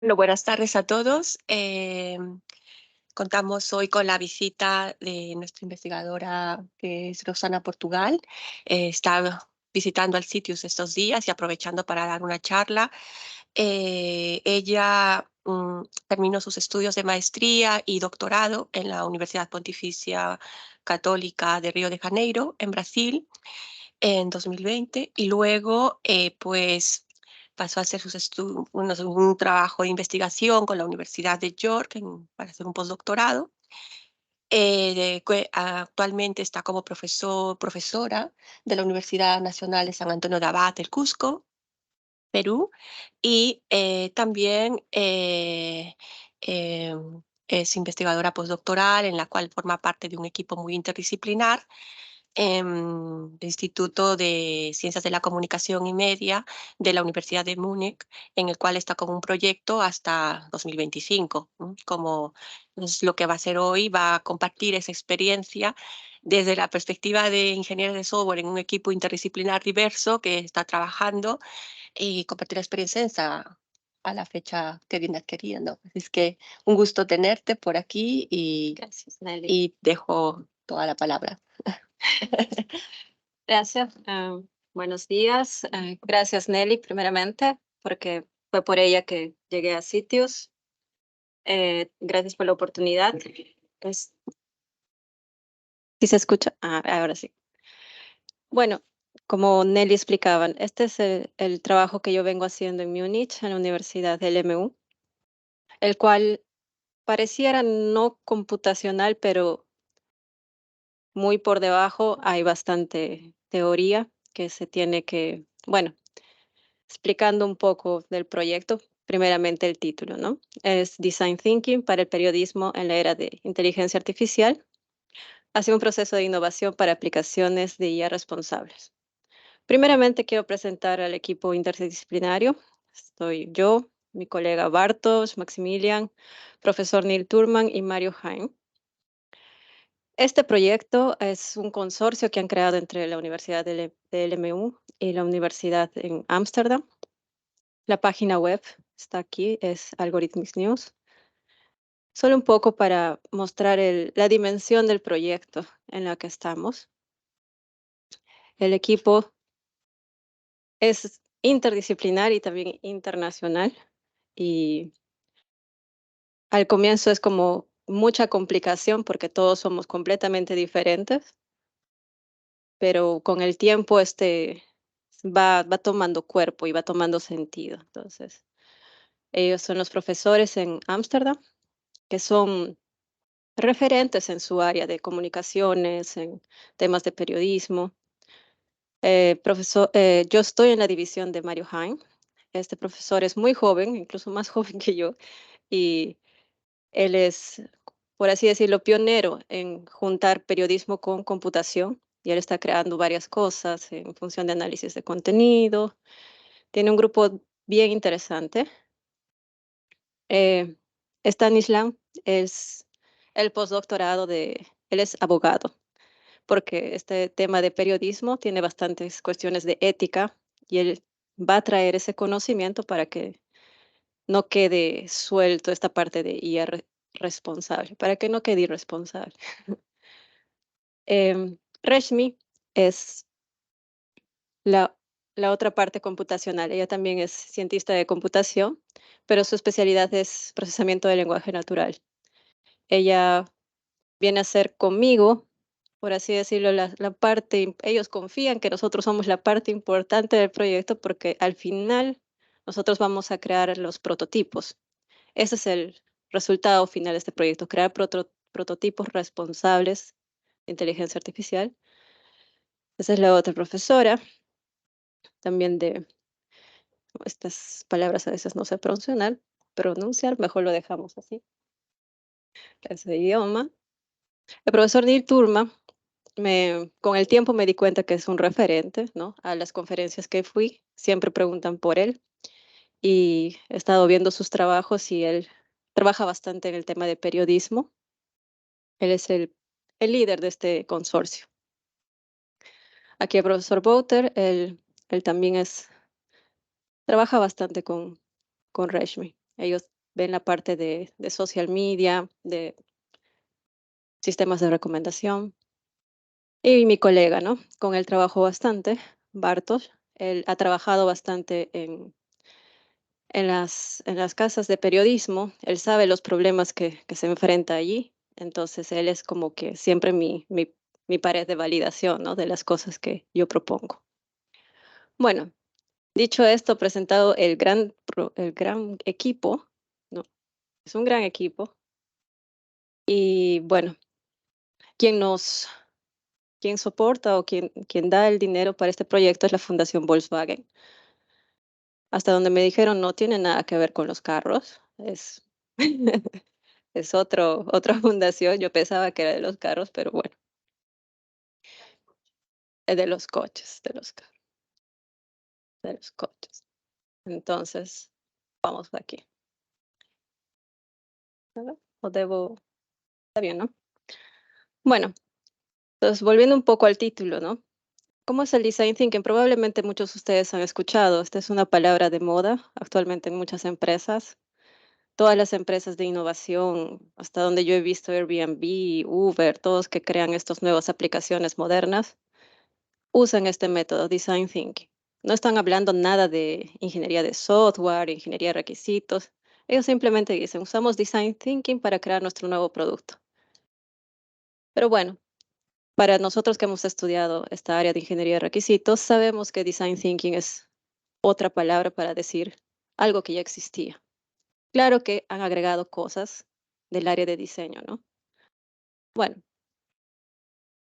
Bueno, buenas tardes a todos. Contamos hoy con la visita de nuestra investigadora, que es Rosana Portugal. Está visitando al Citius estos días y aprovechando para dar una charla. Ella terminó sus estudios de maestría y doctorado en la Universidad Pontificia Católica de Río de Janeiro, en Brasil, en 2020, y luego pues pasó a hacer un trabajo de investigación con la Universidad de York para hacer un postdoctorado. Actualmente está como profesora de la Universidad Nacional de San Antonio de Abad del Cusco, Perú, y también es investigadora postdoctoral, en la cual forma parte de un equipo muy interdisciplinar del Instituto de Ciencias de la Comunicación y Media de la Universidad de Múnich, en el cual está con un proyecto hasta 2025. Como es lo que va a hacer hoy, va a compartir esa experiencia desde la perspectiva de ingenieros de software en un equipo interdisciplinar diverso que está trabajando, y compartir la experiencia a la fecha que viene adquiriendo. Así es que un gusto tenerte por aquí Gracias, Nelly. y dejo toda la palabra. Gracias. Buenos días. Gracias, Nelly, primeramente, porque fue por ella que llegué a Sitius. Gracias por la oportunidad. Pues, ¿sí se escucha? Ahora sí. Bueno, como Nelly explicaban, este es el trabajo que yo vengo haciendo en Múnich, en la Universidad del MU, el cual pareciera no computacional, pero muy por debajo hay bastante teoría que se tiene que, bueno, explicando un poco del proyecto, primeramente el título, ¿no? Es Design Thinking para el periodismo en la era de inteligencia artificial, hacia un proceso de innovación para aplicaciones de IA responsables. Primeramente quiero presentar al equipo interdisciplinario. Estoy yo, mi colega Bartosz, Maximilian, profesor Neil Turman y Mario Haim. Este proyecto es un consorcio que han creado entre la Universidad del MU y la Universidad en Ámsterdam. La página web está aquí, es Algorithmics News. Solo un poco para mostrar la dimensión del proyecto en la que estamos. El equipo es interdisciplinar y también internacional. Y al comienzo es como mucha complicación porque todos somos completamente diferentes, pero con el tiempo va tomando cuerpo y va tomando sentido. Entonces, ellos son los profesores en Ámsterdam, que son referentes en su área de comunicaciones, en temas de periodismo. Yo estoy en la división de Mario Haim. Este profesor es muy joven, incluso más joven que yo, y él es, por así decirlo, pionero en juntar periodismo con computación, y él está creando varias cosas en función de análisis de contenido. Tiene un grupo bien interesante. Eh, Stanislam es el postdoctorado él es abogado, porque este tema de periodismo tiene bastantes cuestiones de ética y él va a traer ese conocimiento para que no quede suelto esta parte de IA responsable, para que no quede irresponsable. Reshmi es la, la otra parte computacional. Ella también es cientista de computación, pero su especialidad es procesamiento de lenguaje natural. Ella viene a ser conmigo, por así decirlo, la parte, ellos confían que nosotros somos la parte importante del proyecto porque al final nosotros vamos a crear los prototipos. Ese es el resultado final de este proyecto, crear prototipos responsables de inteligencia artificial. Esa es la otra profesora, también de estas palabras a veces no sé pronunciar, mejor lo dejamos así, ese idioma. El profesor Neil Turma, con el tiempo me di cuenta que es un referente, ¿no? A las conferencias que fui, siempre preguntan por él y he estado viendo sus trabajos y él trabaja bastante en el tema de periodismo. Él es el líder de este consorcio. Aquí el profesor Bouter, él también trabaja bastante con Reshmi. Ellos ven la parte de social media, de sistemas de recomendación. Y mi colega, ¿no? Con él trabajo bastante, Bartosz. Él ha trabajado bastante en las casas de periodismo. Él sabe los problemas que se enfrenta allí. Entonces, él es como que siempre mi pared de validación, ¿no? De las cosas que yo propongo. Bueno, dicho esto, presentado el gran equipo, ¿no? Es un gran equipo. Y bueno, quien nos, quien soporta o quien da el dinero para este proyecto es la Fundación Volkswagen. Hasta donde me dijeron no tiene nada que ver con los carros, es otra fundación. Yo pensaba que era de los carros, pero bueno, es de los coches, de los coches. Entonces, vamos aquí. ¿Verdad? O debo, está bien, ¿no? Bueno, entonces volviendo un poco al título, ¿no? ¿Cómo es el design thinking? Probablemente muchos de ustedes han escuchado. Esta es una palabra de moda actualmente en muchas empresas. Todas las empresas de innovación, hasta donde yo he visto Airbnb, Uber, todos que crean estas nuevas aplicaciones modernas, usan este método, design thinking. No están hablando nada de ingeniería de software, ingeniería de requisitos. Ellos simplemente dicen, usamos design thinking para crear nuestro nuevo producto. Pero bueno, para nosotros que hemos estudiado esta área de ingeniería de requisitos, sabemos que design thinking es otra palabra para decir algo que ya existía. Claro que han agregado cosas del área de diseño, ¿no? Bueno,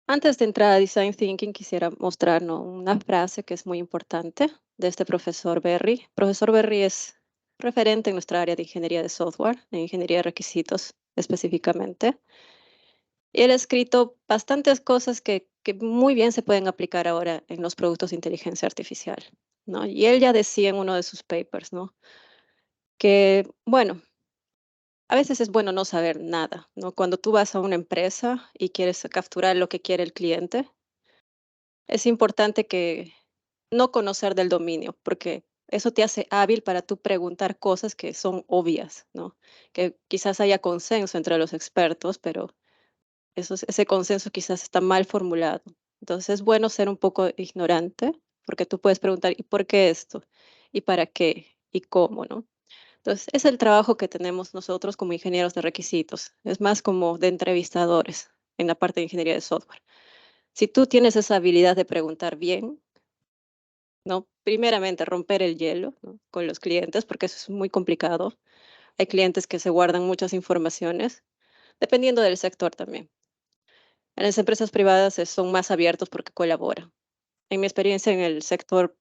antes de entrar a Design Thinking, quisiera mostrarnos una frase que es muy importante de este profesor Berry. Profesor Berry es referente en nuestra área de ingeniería de software, en ingeniería de requisitos específicamente. Y él ha escrito bastantes cosas que muy bien se pueden aplicar ahora en los productos de inteligencia artificial, ¿no? Y él ya decía en uno de sus papers, ¿no? Que, bueno, a veces es bueno no saber nada, ¿no? Cuando tú vas a una empresa y quieres capturar lo que quiere el cliente, es importante que no conocer del dominio, porque eso te hace hábil para tú preguntar cosas que son obvias, ¿no? Que quizás haya consenso entre los expertos, pero ese consenso quizás está mal formulado. Entonces es bueno ser un poco ignorante, porque tú puedes preguntar, ¿y por qué esto? ¿Y para qué? ¿Y cómo, no? Entonces, es el trabajo que tenemos nosotros como ingenieros de requisitos. Es más como de entrevistadores en la parte de ingeniería de software. Si tú tienes esa habilidad de preguntar bien, ¿no? Primeramente, romper el hielo, ¿no? Con los clientes, porque eso es muy complicado. Hay clientes que se guardan muchas informaciones, dependiendo del sector también. En las empresas privadas son más abiertos porque colaboran. En mi experiencia en el sector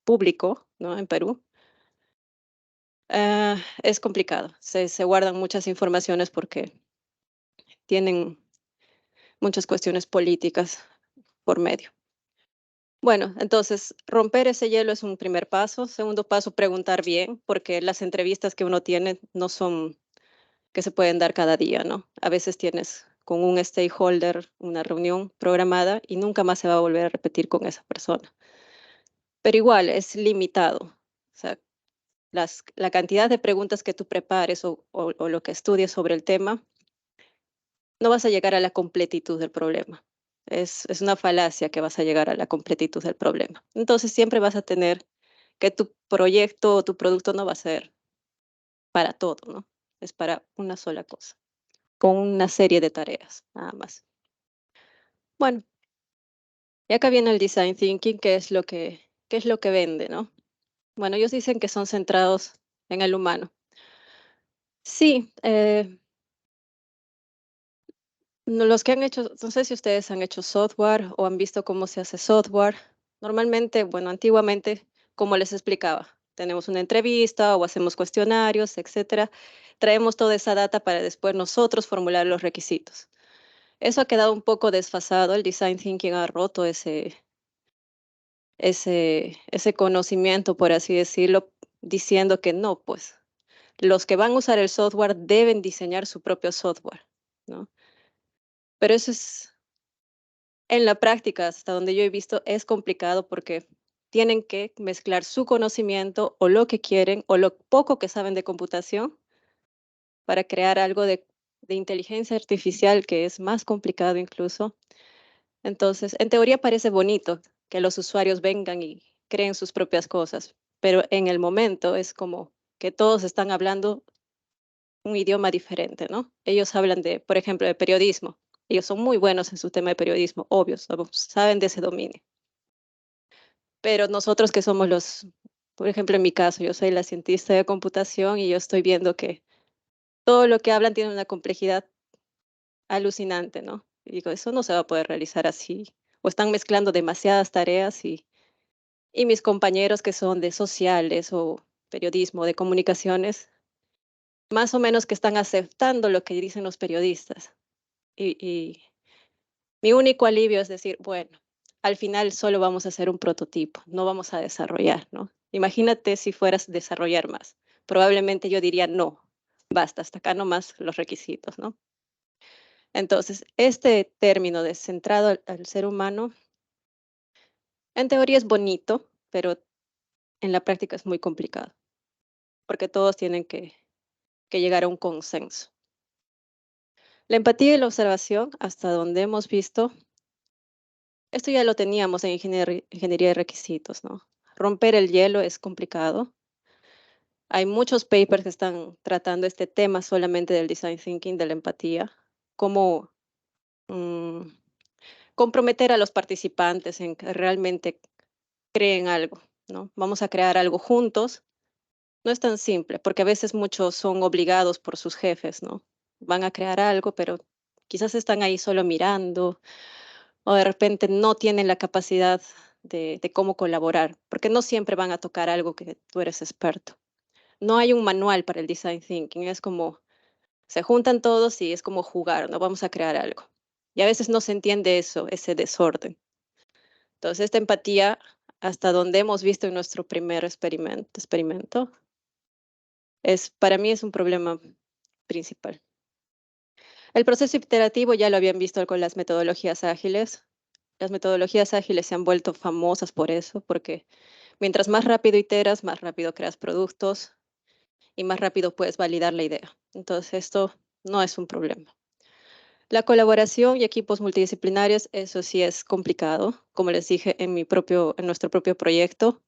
público, ¿no? En Perú, es complicado. Se guardan muchas informaciones porque tienen muchas cuestiones políticas por medio. Bueno, entonces romper ese hielo es un primer paso. Segundo paso, preguntar bien, porque las entrevistas que uno tiene no son que se pueden dar cada día, ¿no? A veces tienes con un stakeholder una reunión programada y nunca más se va a volver a repetir con esa persona. Pero igual es limitado. O sea, la cantidad de preguntas que tú prepares o lo que estudies sobre el tema, no vas a llegar a la completitud del problema. Es una falacia que vas a llegar a la completitud del problema. Entonces siempre vas a tener que tu proyecto o tu producto no va a ser para todo, ¿no? Es para una sola cosa, con una serie de tareas, nada más. Bueno, y acá viene el design thinking, qué es lo que vende, ¿no? Bueno, ellos dicen que son centrados en el humano. Sí, los que han hecho, no sé si ustedes han hecho software o han visto cómo se hace software. Normalmente, bueno, antiguamente, como les explicaba, tenemos una entrevista o hacemos cuestionarios, etcétera. Traemos toda esa data para después nosotros formular los requisitos. Eso ha quedado un poco desfasado. El design thinking ha roto ese conocimiento, por así decirlo, diciendo que no, pues los que van a usar el software deben diseñar su propio software, ¿no? Pero eso es, en la práctica, hasta donde yo he visto, es complicado porque tienen que mezclar su conocimiento o lo que quieren o lo poco que saben de computación para crear algo de inteligencia artificial que es más complicado incluso. Entonces, en teoría parece bonito que los usuarios vengan y creen sus propias cosas, pero en el momento es como que todos están hablando un idioma diferente, ¿no? Ellos hablan de, por ejemplo, de periodismo. Ellos son muy buenos en su tema de periodismo, obvio, saben de ese dominio. Pero nosotros que somos por ejemplo, en mi caso, yo soy la cientista de computación y yo estoy viendo que todo lo que hablan tiene una complejidad alucinante, ¿no? Y digo, eso no se va a poder realizar así. O están mezclando demasiadas tareas y mis compañeros que son de sociales o periodismo, de comunicaciones, más o menos que están aceptando lo que dicen los periodistas. Y mi único alivio es decir, bueno, al final solo vamos a hacer un prototipo, no vamos a desarrollar, ¿no? Imagínate si fueras a desarrollar más. Probablemente yo diría, no, basta, hasta acá nomás los requisitos, ¿no? Entonces, este término de centrado al ser humano, en teoría es bonito, pero en la práctica es muy complicado, porque todos tienen que llegar a un consenso. La empatía y la observación, hasta donde hemos visto, esto ya lo teníamos en ingeniería de requisitos, ¿no? Romper el hielo es complicado. Hay muchos papers que están tratando este tema solamente del design thinking, de la empatía, cómo mm, comprometer a los participantes en que realmente creen algo, ¿no? Vamos a crear algo juntos. No es tan simple, porque a veces muchos son obligados por sus jefes, ¿no? Van a crear algo, pero quizás están ahí solo mirando o de repente no tienen la capacidad de cómo colaborar, porque no siempre van a tocar algo que tú eres experto. No hay un manual para el design thinking, es como se juntan todos y es como jugar, no vamos a crear algo. Y a veces no se entiende eso, ese desorden. Entonces, esta empatía, hasta donde hemos visto en nuestro primer experimento para mí es un problema principal. El proceso iterativo ya lo habían visto con las metodologías ágiles. Las metodologías ágiles se han vuelto famosas por eso, porque mientras más rápido iteras, más rápido creas productos y más rápido puedes validar la idea. Entonces, esto no es un problema. La colaboración y equipos multidisciplinarios, eso sí es complicado. Como les dije en nuestro propio proyecto,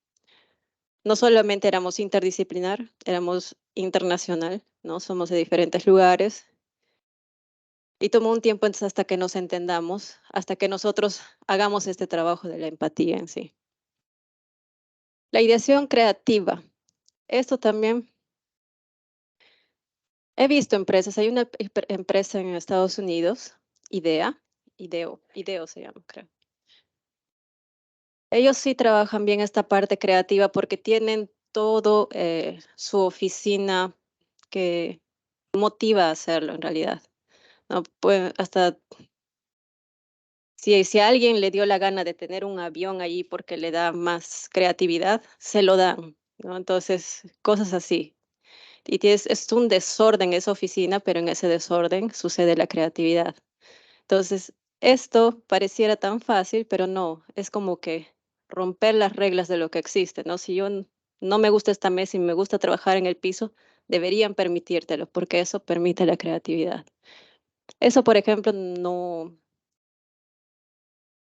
no solamente éramos interdisciplinar, éramos internacional, ¿no? Somos de diferentes lugares y tomó un tiempo entonces hasta que nos entendamos, hasta que nosotros hagamos este trabajo de la empatía en sí. La ideación creativa. Esto también he visto empresas. Hay una empresa en Estados Unidos, IDEO se llama, creo. Ellos sí trabajan bien esta parte creativa porque tienen todo su oficina que motiva a hacerlo en realidad, ¿no? Pues hasta si a alguien le dio la gana de tener un avión allí porque le da más creatividad, se lo dan, ¿no? Entonces, cosas así. Es un desorden esa oficina, pero en ese desorden sucede la creatividad. Entonces, esto pareciera tan fácil, pero no, es como que romper las reglas de lo que existe, ¿no? Si no me gusta esta mesa y me gusta trabajar en el piso, deberían permitírtelo, porque eso permite la creatividad. Eso, por ejemplo, no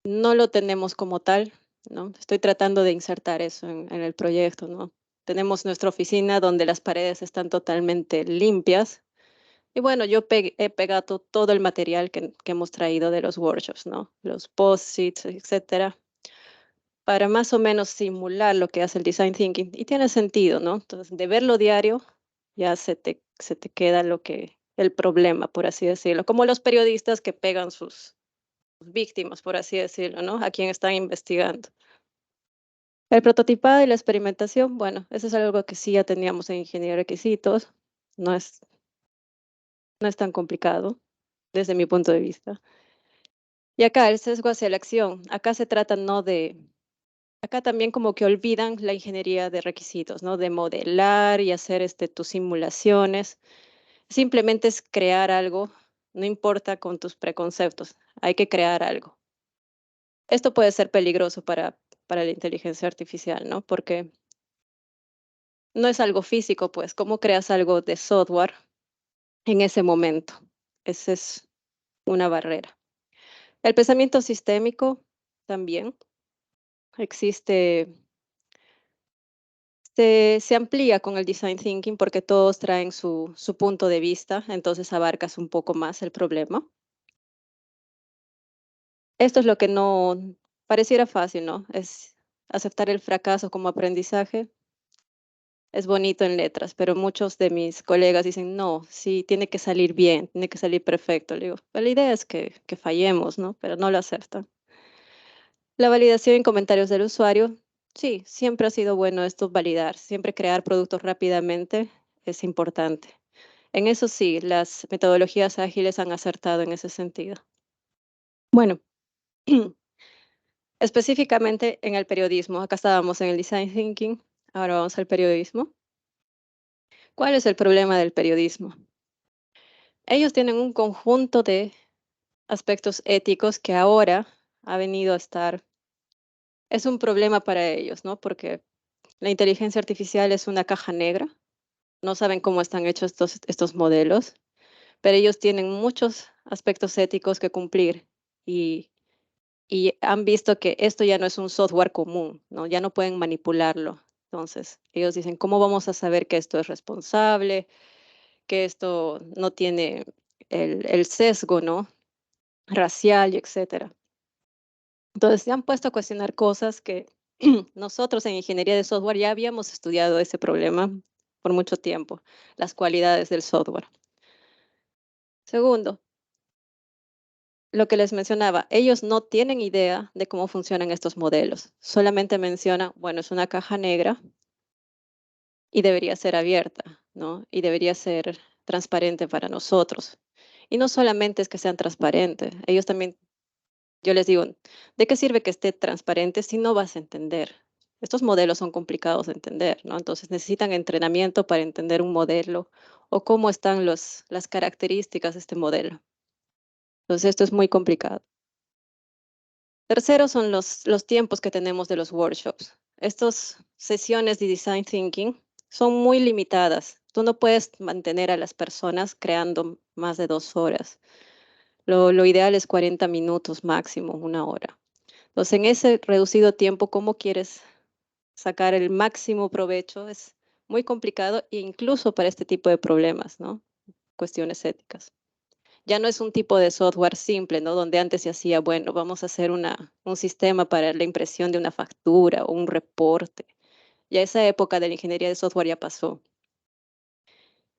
lo tenemos como tal, ¿no? Estoy tratando de insertar eso en el proyecto, ¿no? Tenemos nuestra oficina donde las paredes están totalmente limpias. Y bueno, he pegado todo el material que hemos traído de los workshops, ¿no? Los post-its, etcétera, para más o menos simular lo que hace el design thinking. Y tiene sentido, ¿no? Entonces, de verlo diario, ya se te queda el problema, por así decirlo. Como los periodistas que pegan sus víctimas, por así decirlo, ¿no? A quien están investigando. El prototipado y la experimentación, bueno, eso es algo que sí ya teníamos en ingeniería de requisitos. No es, no es tan complicado desde mi punto de vista. Y acá el sesgo hacia la acción. Acá se trata no de, acá también como que olvidan la ingeniería de requisitos, ¿no? De modelar y hacer tus simulaciones. Simplemente es crear algo, no importa con tus preconceptos, hay que crear algo. Esto puede ser peligroso para la inteligencia artificial, ¿no? Porque no es algo físico, pues, ¿cómo creas algo de software en ese momento? Esa es una barrera. El pensamiento sistémico también existe, se amplía con el design thinking porque todos traen su punto de vista, entonces abarcas un poco más el problema. Esto es lo que no pareciera fácil, ¿no? Es aceptar el fracaso como aprendizaje. Es bonito en letras, pero muchos de mis colegas dicen, no, sí, tiene que salir bien, tiene que salir perfecto. Le digo, "Pero la idea es que fallemos, ¿no? Pero no lo aceptan. La validación en comentarios del usuario, sí, siempre ha sido bueno esto validar, siempre crear productos rápidamente es importante. En eso sí, las metodologías ágiles han acertado en ese sentido. Bueno, específicamente en el periodismo, acá estábamos en el design thinking, ahora vamos al periodismo. ¿Cuál es el problema del periodismo? Ellos tienen un conjunto de aspectos éticos que ahora ha venido a estar, es un problema para ellos, ¿no? Porque la inteligencia artificial es una caja negra, no saben cómo están hechos estos modelos, pero ellos tienen muchos aspectos éticos que cumplir y, y han visto que esto ya no es un software común, ¿no? Ya no pueden manipularlo. Entonces, ellos dicen, ¿cómo vamos a saber que esto es responsable, que esto no tiene el sesgo, ¿no? Racial y etcétera? Entonces, se han puesto a cuestionar cosas que nosotros en ingeniería de software ya habíamos estudiado ese problema por mucho tiempo, las cualidades del software. Segundo, lo que les mencionaba, ellos no tienen idea de cómo funcionan estos modelos. Solamente mencionan, bueno, es una caja negra y debería ser abierta, ¿no? Y debería ser transparente para nosotros. Y no solamente es que sean transparentes, ellos también, yo les digo, ¿de qué sirve que esté transparente si no vas a entender? Estos modelos son complicados de entender, ¿no? Entonces necesitan entrenamiento para entender un modelo o cómo están las características de este modelo. Entonces esto es muy complicado. Tercero son los tiempos que tenemos de los workshops. Estas sesiones de design thinking son muy limitadas. Tú no puedes mantener a las personas creando más de 2 horas. Lo ideal es 40 minutos máximo, 1 hora. Entonces, en ese reducido tiempo, ¿cómo quieres sacar el máximo provecho? Es muy complicado e incluso para este tipo de problemas, ¿no? Cuestiones éticas. Ya no es un tipo de software simple, ¿no? Donde antes se hacía, bueno, vamos a hacer un sistema para la impresión de una factura o un reporte. Ya esa época de la ingeniería de software ya pasó.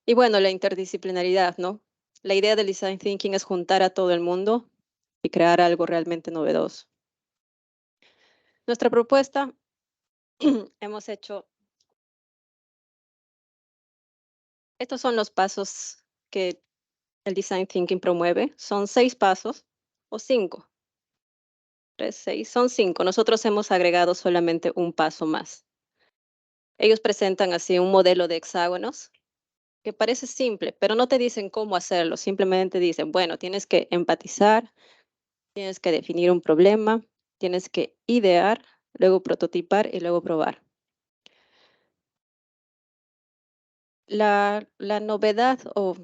Y bueno, la interdisciplinaridad, ¿no? La idea del design thinking es juntar a todo el mundo y crear algo realmente novedoso. Nuestra propuesta, hemos hecho, estos son los pasos que el design thinking promueve. Son 6 pasos o 5. 3, 6, son 5. Nosotros hemos agregado solamente un paso más. Ellos presentan así un modelo de hexágonos que parece simple, pero no te dicen cómo hacerlo. Simplemente dicen, bueno, tienes que empatizar, tienes que definir un problema, tienes que idear, luego prototipar y luego probar. La novedad, o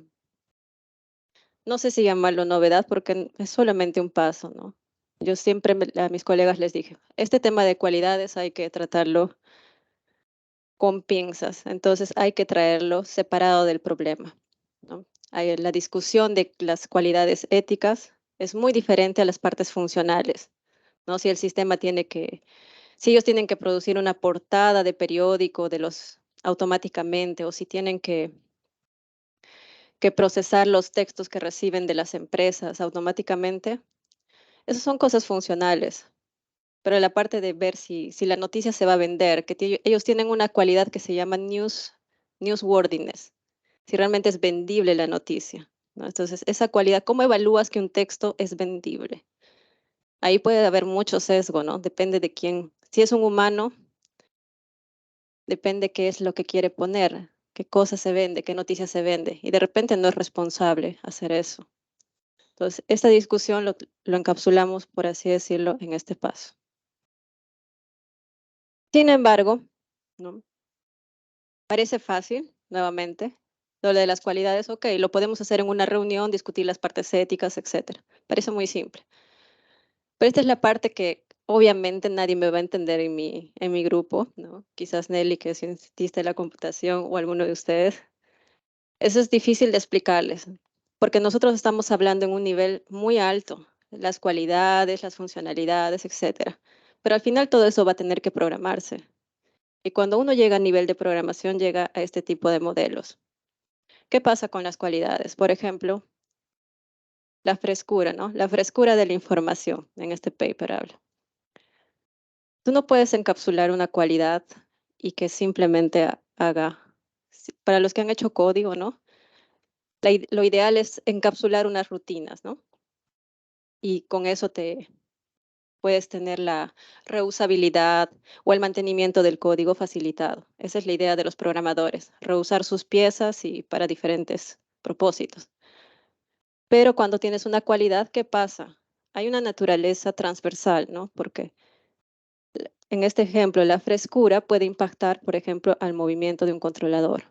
no sé si llamarlo novedad, porque es solamente un paso, ¿no? Yo siempre a mis colegas les dije, este tema de cualidades hay que tratarlo con pinzas, entonces hay que traerlo separado del problema, ¿no? La discusión de las cualidades éticas es muy diferente a las partes funcionales, ¿no? Si el sistema tiene que, si ellos tienen que producir una portada de periódico de los automáticamente o si tienen que procesar los textos que reciben de las empresas automáticamente, esas son cosas funcionales. Pero la parte de ver si la noticia se va a vender, que ellos tienen una cualidad que se llama newsworthiness, si realmente es vendible la noticia, ¿no? Entonces, esa cualidad, ¿cómo evalúas que un texto es vendible? Ahí puede haber mucho sesgo, ¿no? Depende de quién. Si es un humano, depende qué es lo que quiere poner, qué cosa se vende, qué noticia se vende, y de repente no es responsable hacer eso. Entonces, esta discusión lo encapsulamos, por así decirlo, en este paso. Sin embargo, ¿no? Parece fácil, nuevamente, lo de las cualidades, ok, lo podemos hacer en una reunión, discutir las partes éticas, etcétera. Parece muy simple. Pero esta es la parte que obviamente nadie me va a entender en mi grupo, ¿no? Quizás Nelly, que es cientista de la computación, o alguno de ustedes. Eso es difícil de explicarles, porque nosotros estamos hablando en un nivel muy alto, las cualidades, las funcionalidades, etcétera. Pero al final todo eso va a tener que programarse. Y cuando uno llega a nivel de programación, llega a este tipo de modelos. ¿Qué pasa con las cualidades? Por ejemplo, la frescura, ¿no? La frescura de la información, en este paper habla. Tú no puedes encapsular una cualidad y que simplemente haga, para los que han hecho código, ¿no? Lo ideal es encapsular unas rutinas, ¿no? Y con eso te puedes tener la reusabilidad o el mantenimiento del código facilitado. Esa es la idea de los programadores, reusar sus piezas y para diferentes propósitos. Pero cuando tienes una cualidad, ¿qué pasa? Hay una naturaleza transversal, ¿no? Porque en este ejemplo, la frescura puede impactar, por ejemplo, al movimiento de un controlador,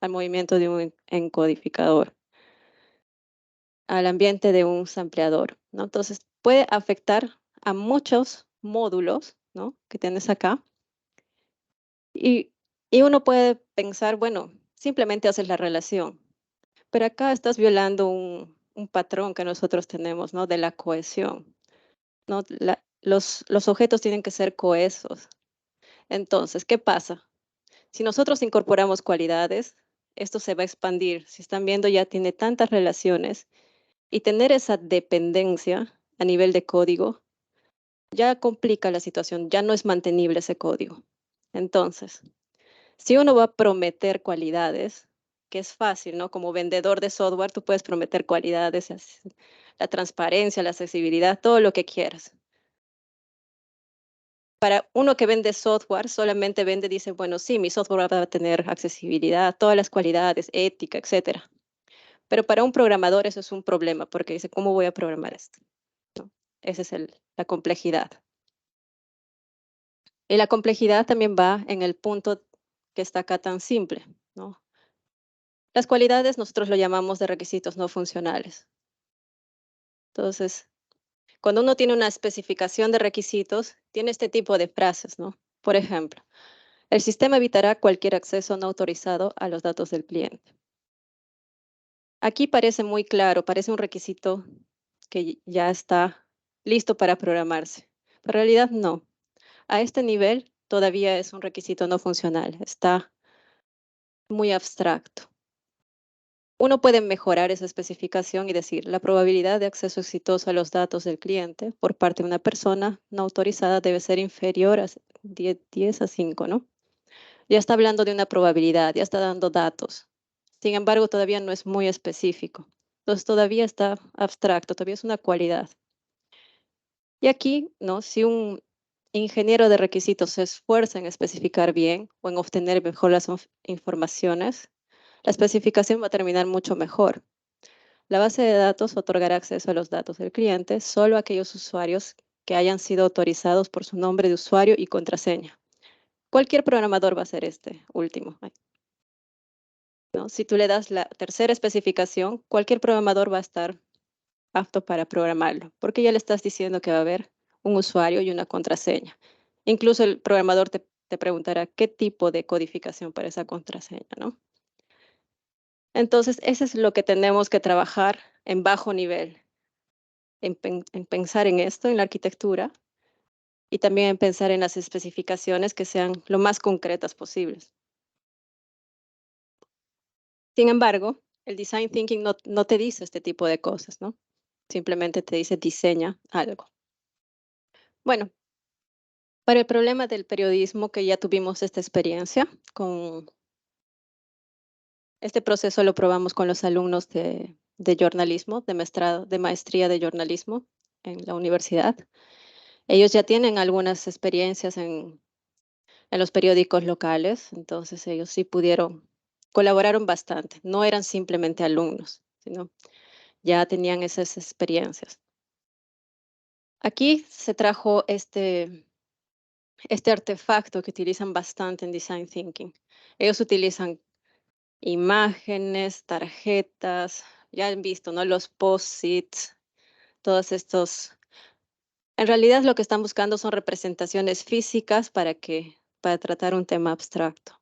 al movimiento de un encodificador, al ambiente de un sampleador, ¿no? Entonces, puede afectar a muchos módulos, ¿no? Que tienes acá. Y, y uno puede pensar, bueno, simplemente haces la relación, pero acá estás violando un patrón que nosotros tenemos, ¿no? De la cohesión, ¿no? Los objetos tienen que ser cohesos. Entonces, ¿qué pasa? Si nosotros incorporamos cualidades, esto se va a expandir. Si están viendo, ya tiene tantas relaciones y tener esa dependencia a nivel de código ya complica la situación, ya no es mantenible ese código. Entonces, si uno va a prometer cualidades, que es fácil, ¿no? Como vendedor de software, tú puedes prometer cualidades, la transparencia, la accesibilidad, todo lo que quieras. Para uno que vende software, solamente vende, dice, bueno, sí, mi software va a tener accesibilidad, todas las cualidades, ética, etcétera. Pero para un programador eso es un problema, porque dice, ¿cómo voy a programar esto? ¿No? Esa es la complejidad. Y la complejidad también va en el punto que está acá tan simple, ¿no? Las cualidades nosotros lo llamamos de requisitos no funcionales. Entonces, cuando uno tiene una especificación de requisitos, tiene este tipo de frases, ¿no? Por ejemplo, el sistema evitará cualquier acceso no autorizado a los datos del cliente. Aquí parece muy claro, parece un requisito que ya está listo para programarse, pero en realidad no. A este nivel todavía es un requisito no funcional, está muy abstracto. Uno puede mejorar esa especificación y decir, la probabilidad de acceso exitoso a los datos del cliente por parte de una persona no autorizada debe ser inferior a 10 a 5, ¿no? Ya está hablando de una probabilidad, ya está dando datos. Sin embargo, todavía no es muy específico. Entonces, todavía está abstracto, todavía es una cualidad. Y aquí, ¿no? Si un ingeniero de requisitos se esfuerza en especificar bien o en obtener mejor las informaciones, la especificación va a terminar mucho mejor. La base de datos otorgará acceso a los datos del cliente solo a aquellos usuarios que hayan sido autorizados por su nombre de usuario y contraseña. Cualquier programador va a hacer este último. ¿No? Si tú le das la tercera especificación, cualquier programador va a estar apto para programarlo, porque ya le estás diciendo que va a haber un usuario y una contraseña. Incluso el programador te preguntará qué tipo de codificación para esa contraseña, ¿no? Entonces, eso es lo que tenemos que trabajar en bajo nivel, en pensar en esto, en la arquitectura, y también en pensar en las especificaciones que sean lo más concretas posibles. Sin embargo, el design thinking no te dice este tipo de cosas, ¿no? Simplemente te dice diseña algo. Bueno, para el problema del periodismo, que ya tuvimos esta experiencia, con este proceso lo probamos con los alumnos de jornalismo, de maestría de jornalismo en la universidad. Ellos ya tienen algunas experiencias en los periódicos locales, entonces ellos sí pudieron, colaboraron bastante. No eran simplemente alumnos, sino ya tenían esas experiencias. Aquí se trajo este artefacto que utilizan bastante en Design Thinking. Ellos utilizan imágenes, tarjetas, ya han visto, ¿no? Los post-its, todos estos. En realidad lo que están buscando son representaciones físicas para tratar un tema abstracto.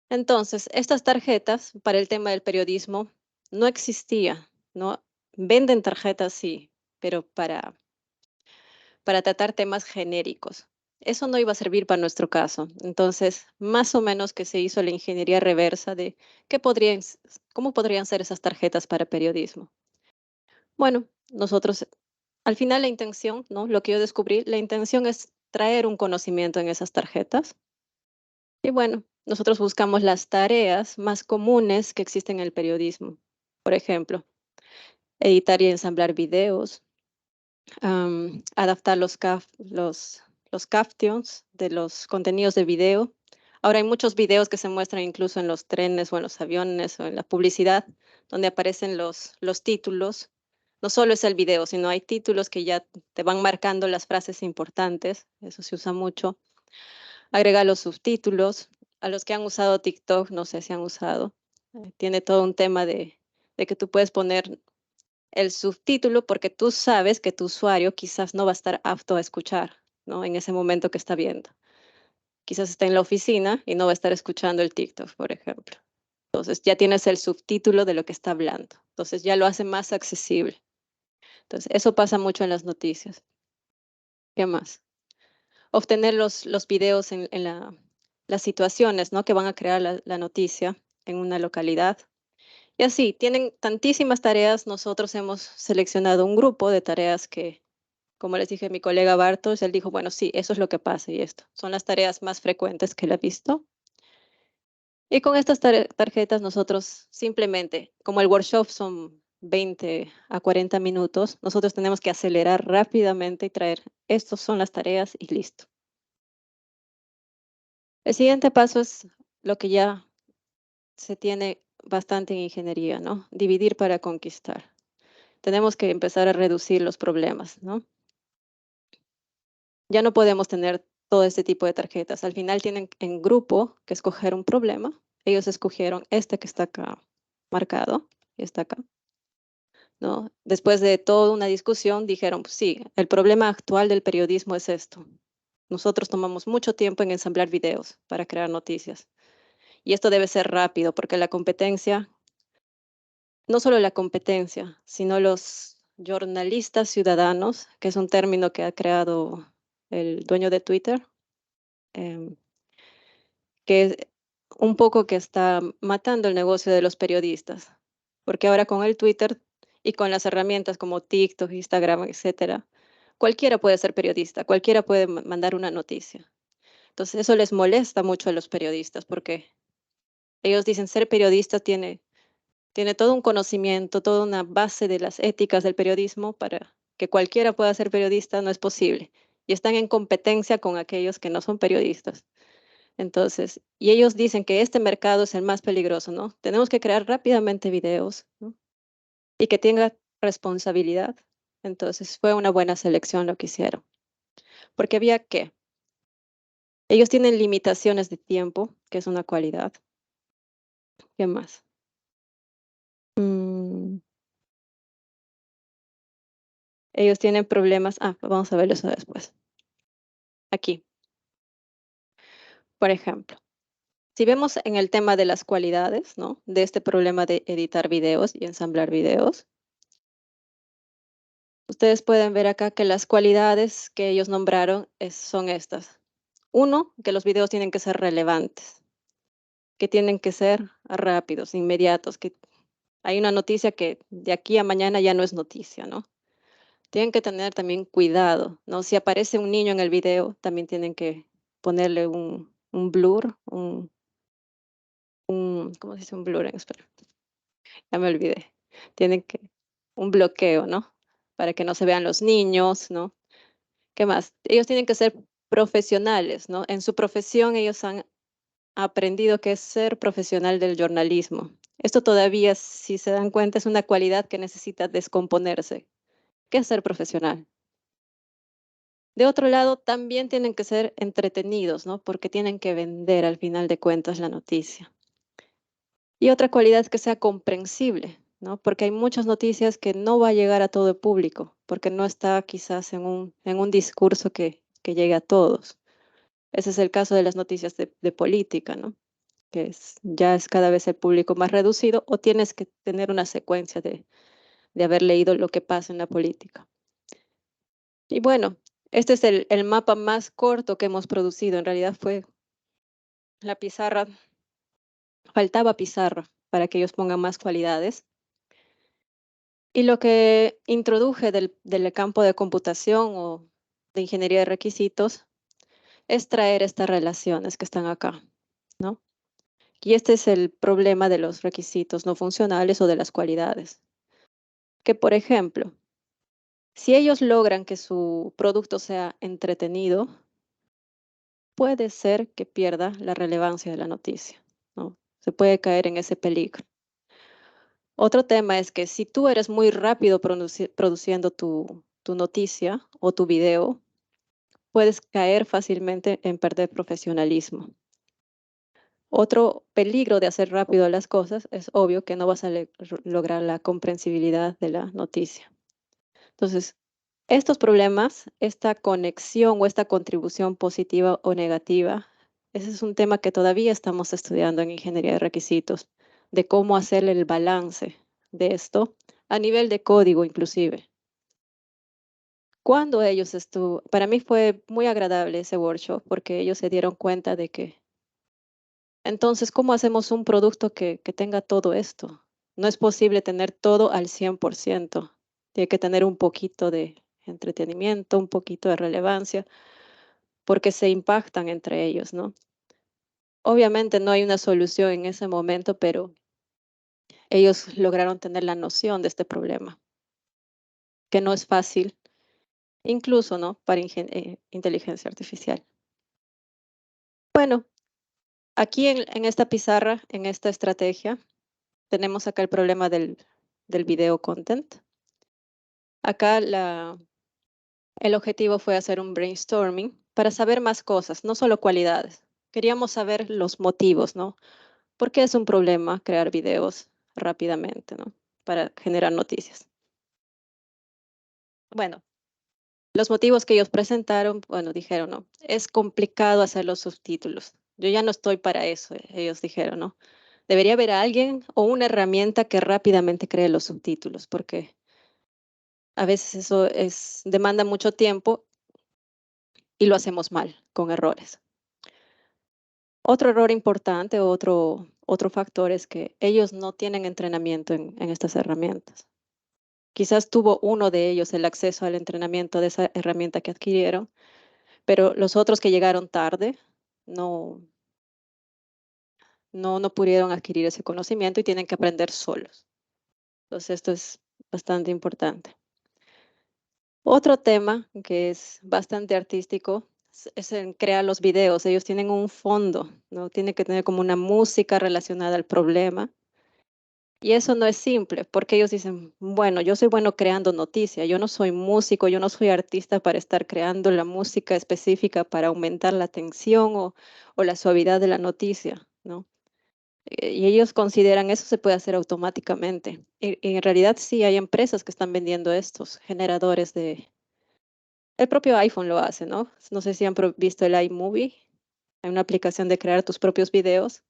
Entonces, estas tarjetas para el tema del periodismo no existía, ¿no? Venden tarjetas, sí, pero para tratar temas genéricos. Eso no iba a servir para nuestro caso. Entonces, más o menos que se hizo la ingeniería reversa de qué cómo podrían ser esas tarjetas para periodismo. Bueno, nosotros, al final la intención, ¿no? Lo que yo descubrí, la intención es traer un conocimiento en esas tarjetas. Y bueno, nosotros buscamos las tareas más comunes que existen en el periodismo. Por ejemplo, editar y ensamblar videos, adaptar los captions de los contenidos de video. Ahora hay muchos videos que se muestran incluso en los trenes o en los aviones o en la publicidad, donde aparecen los títulos. No solo es el video, sino hay títulos que ya te van marcando las frases importantes. Eso se usa mucho. Agrega los subtítulos. A los que han usado TikTok, no sé si han usado, tiene todo un tema de que tú puedes poner el subtítulo porque tú sabes que tu usuario quizás no va a estar apto a escuchar, ¿no? En ese momento que está viendo. Quizás está en la oficina y no va a estar escuchando el TikTok, por ejemplo. Entonces ya tienes el subtítulo de lo que está hablando. Entonces ya lo hace más accesible. Entonces eso pasa mucho en las noticias. ¿Qué más? Obtener los videos en las situaciones, ¿no? Que van a crear la noticia en una localidad. Y así, tienen tantísimas tareas. Nosotros hemos seleccionado un grupo de tareas que, como les dije, mi colega Bartos, él dijo, bueno, sí, eso es lo que pasa y esto. Son las tareas más frecuentes que él ha visto. Y con estas tarjetas nosotros simplemente, como el workshop son 20 a 40 minutos, nosotros tenemos que acelerar rápidamente y traer, estas son las tareas y listo. El siguiente paso es lo que ya se tiene bastante en ingeniería, ¿no? Dividir para conquistar. Tenemos que empezar a reducir los problemas, ¿no? Ya no podemos tener todo este tipo de tarjetas. Al final tienen en grupo que escoger un problema. Ellos escogieron este que está acá marcado y está acá, ¿no? Después de toda una discusión, dijeron, pues sí, el problema actual del periodismo es esto. Nosotros tomamos mucho tiempo en ensamblar videos para crear noticias. Y esto debe ser rápido porque la competencia, no solo la competencia, sino los jornalistas ciudadanos, que es un término que ha creado el dueño de Twitter, em, que es un poco que está matando el negocio de los periodistas, porque ahora con el Twitter y con las herramientas como TikTok, Instagram, etcétera, cualquiera puede ser periodista, cualquiera puede mandar una noticia. Entonces eso les molesta mucho a los periodistas porque ellos dicen ser periodista tiene todo un conocimiento, toda una base de las éticas del periodismo para que cualquiera pueda ser periodista, no es posible. Y están en competencia con aquellos que no son periodistas. Entonces, y ellos dicen que este mercado es el más peligroso, ¿no? Tenemos que crear rápidamente videos, ¿no? Y que tenga responsabilidad. Entonces, fue una buena selección lo que hicieron. Porque había que, ellos tienen limitaciones de tiempo, que es una cualidad. ¿Qué más? Mm, ellos tienen problemas. Vamos a verlo eso después. Aquí, por ejemplo. Si vemos en el tema de las cualidades, ¿no? De este problema de editar videos y ensamblar videos, ustedes pueden ver acá que las cualidades que ellos nombraron son estas. Uno, que los videos tienen que ser relevantes, que tienen que ser rápidos, inmediatos, que hay una noticia que de aquí a mañana ya no es noticia, ¿no? Tienen que tener también cuidado, ¿no? Si aparece un niño en el video, también tienen que ponerle un blur, ¿cómo se dice un blur en español? Ya me olvidé. Tienen que un bloqueo, ¿no? Para que no se vean los niños, ¿no? ¿Qué más? Ellos tienen que ser profesionales, ¿no? En su profesión ellos han aprendido que es ser profesional del jornalismo. Esto todavía, si se dan cuenta, es una cualidad que necesita descomponerse. ¿Qué es ser profesional? De otro lado, también tienen que ser entretenidos, ¿no? Porque tienen que vender al final de cuentas la noticia. Y otra cualidad es que sea comprensible, ¿no? Porque hay muchas noticias que no va a llegar a todo el público, porque no está quizás en un discurso que llegue a todos. Ese es el caso de las noticias de política, ¿no? Que ya es cada vez el público más reducido o tienes que tener una secuencia de haber leído lo que pasa en la política. Y bueno, este es el mapa más corto que hemos producido. En realidad fue la pizarra, faltaba pizarra para que ellos pongan más cualidades. Y lo que introduje del campo de computación o de ingeniería de requisitos es traer estas relaciones que están acá, ¿no? Y este es el problema de los requisitos no funcionales o de las cualidades. Que, por ejemplo, si ellos logran que su producto sea entretenido, puede ser que pierda la relevancia de la noticia, ¿no? Se puede caer en ese peligro. Otro tema es que si tú eres muy rápido produciendo tu noticia o tu video, puedes caer fácilmente en perder profesionalismo. Otro peligro de hacer rápido las cosas es obvio que no vas a lograr la comprensibilidad de la noticia. Entonces, estos problemas, esta conexión o esta contribución positiva o negativa, ese es un tema que todavía estamos estudiando en ingeniería de requisitos, de cómo hacer el balance de esto a nivel de código inclusive. Cuando ellos estuvo, para mí fue muy agradable ese workshop porque ellos se dieron cuenta de que, entonces, ¿cómo hacemos un producto que tenga todo esto? No es posible tener todo al 100%. Tiene que tener un poquito de entretenimiento, un poquito de relevancia, porque se impactan entre ellos, ¿no? Obviamente no hay una solución en ese momento, pero ellos lograron tener la noción de este problema, que no es fácil, incluso, ¿no? Para inteligencia artificial. Bueno, aquí en esta pizarra, en esta estrategia, tenemos acá el problema del video content. Acá el objetivo fue hacer un brainstorming para saber más cosas, no solo cualidades. Queríamos saber los motivos, ¿no? ¿Por qué es un problema crear videos rápidamente, ¿no? Para generar noticias. Bueno, los motivos que ellos presentaron, bueno, dijeron, ¿no? Es complicado hacer los subtítulos. Yo ya no estoy para eso, ellos dijeron, ¿no? Debería haber alguien o una herramienta que rápidamente cree los subtítulos, porque a veces eso demanda mucho tiempo y lo hacemos mal, con errores. Otro error importante, otro factor es que ellos no tienen entrenamiento en estas herramientas. Quizás tuvo uno de ellos el acceso al entrenamiento de esa herramienta que adquirieron, pero los otros que llegaron tarde no, no pudieron adquirir ese conocimiento y tienen que aprender solos. Entonces, esto es bastante importante. Otro tema que es bastante artístico es en crear los videos. Ellos tienen un fondo, ¿no? Tiene que tener como una música relacionada al problema. Y eso no es simple, porque ellos dicen, bueno, yo soy bueno creando noticias, yo no soy músico, yo no soy artista para estar creando la música específica para aumentar la tensión o la suavidad de la noticia, ¿no? Y ellos consideran eso se puede hacer automáticamente. Y en realidad sí hay empresas que están vendiendo estos generadores el propio iPhone lo hace, ¿no? No sé si han visto el iMovie, hay una aplicación de crear tus propios videos,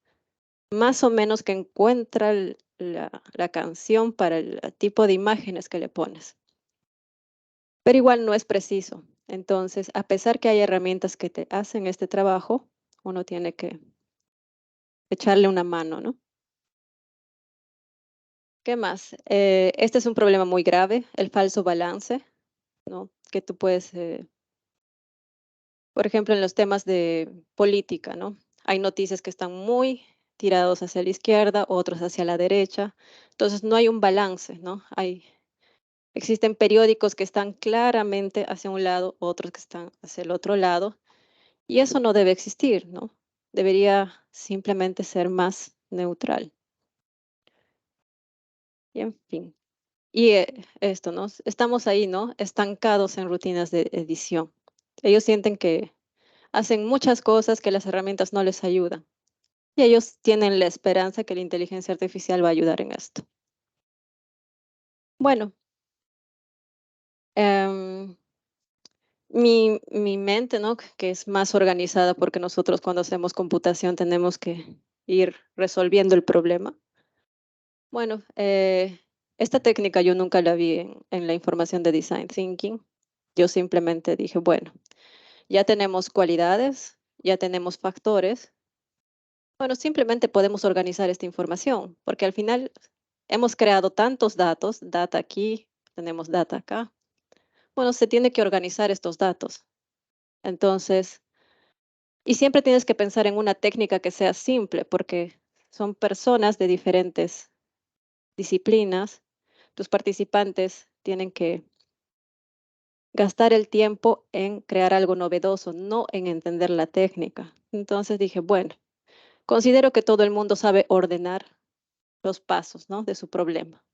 más o menos que encuentra la canción para el tipo de imágenes que le pones. Pero igual no es preciso. Entonces, a pesar que hay herramientas que te hacen este trabajo, uno tiene que echarle una mano, ¿no? ¿Qué más? Este es un problema muy grave, el falso balance, ¿no? Que tú puedes por ejemplo, en los temas de política, ¿no? Hay noticias que están muy tirados hacia la izquierda, otros hacia la derecha. Entonces, no hay un balance, ¿no? Existen periódicos que están claramente hacia un lado, otros que están hacia el otro lado, y eso no debe existir, ¿no? Debería simplemente ser más neutral. Y en fin. Y esto, ¿no? Estamos ahí, ¿no? Estancados en rutinas de edición. Ellos sienten que hacen muchas cosas que las herramientas no les ayudan. Y ellos tienen la esperanza que la inteligencia artificial va a ayudar en esto. Bueno, em, mi mente, ¿no? Que es más organizada porque nosotros cuando hacemos computación tenemos que ir resolviendo el problema. Bueno, esta técnica yo nunca la vi en la información de Design Thinking. Yo simplemente dije, bueno, ya tenemos cualidades, ya tenemos factores. Bueno, simplemente podemos organizar esta información, porque al final hemos creado tantos datos, data aquí, tenemos data acá. Bueno, se tiene que organizar estos datos. Entonces, y siempre tienes que pensar en una técnica que sea simple, porque son personas de diferentes disciplinas. Tus participantes tienen que gastar el tiempo en crear algo novedoso, no en entender la técnica. Entonces dije, bueno, considero que todo el mundo sabe ordenar los pasos, ¿no? de su problema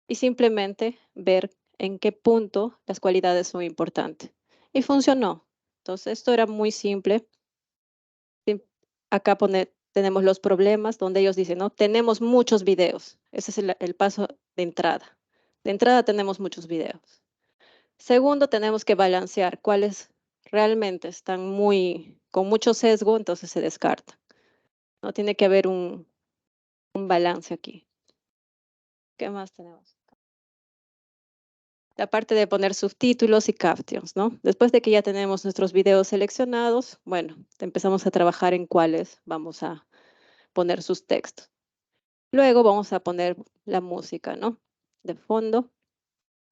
y simplemente ver en qué punto las cualidades son importantes. Y funcionó. Entonces, esto era muy simple. Acá tenemos los problemas donde ellos dicen, ¿no? Tenemos muchos videos. Ese es el paso de entrada. De entrada tenemos muchos videos. Segundo, tenemos que balancear cuáles realmente están con mucho sesgo, entonces se descarta. No tiene que haber un balance aquí. ¿Qué más tenemos? La parte de poner subtítulos y captions, ¿no? Después de que ya tenemos nuestros videos seleccionados, bueno, empezamos a trabajar en cuáles vamos a poner sus textos. Luego vamos a poner la música, ¿no? De fondo.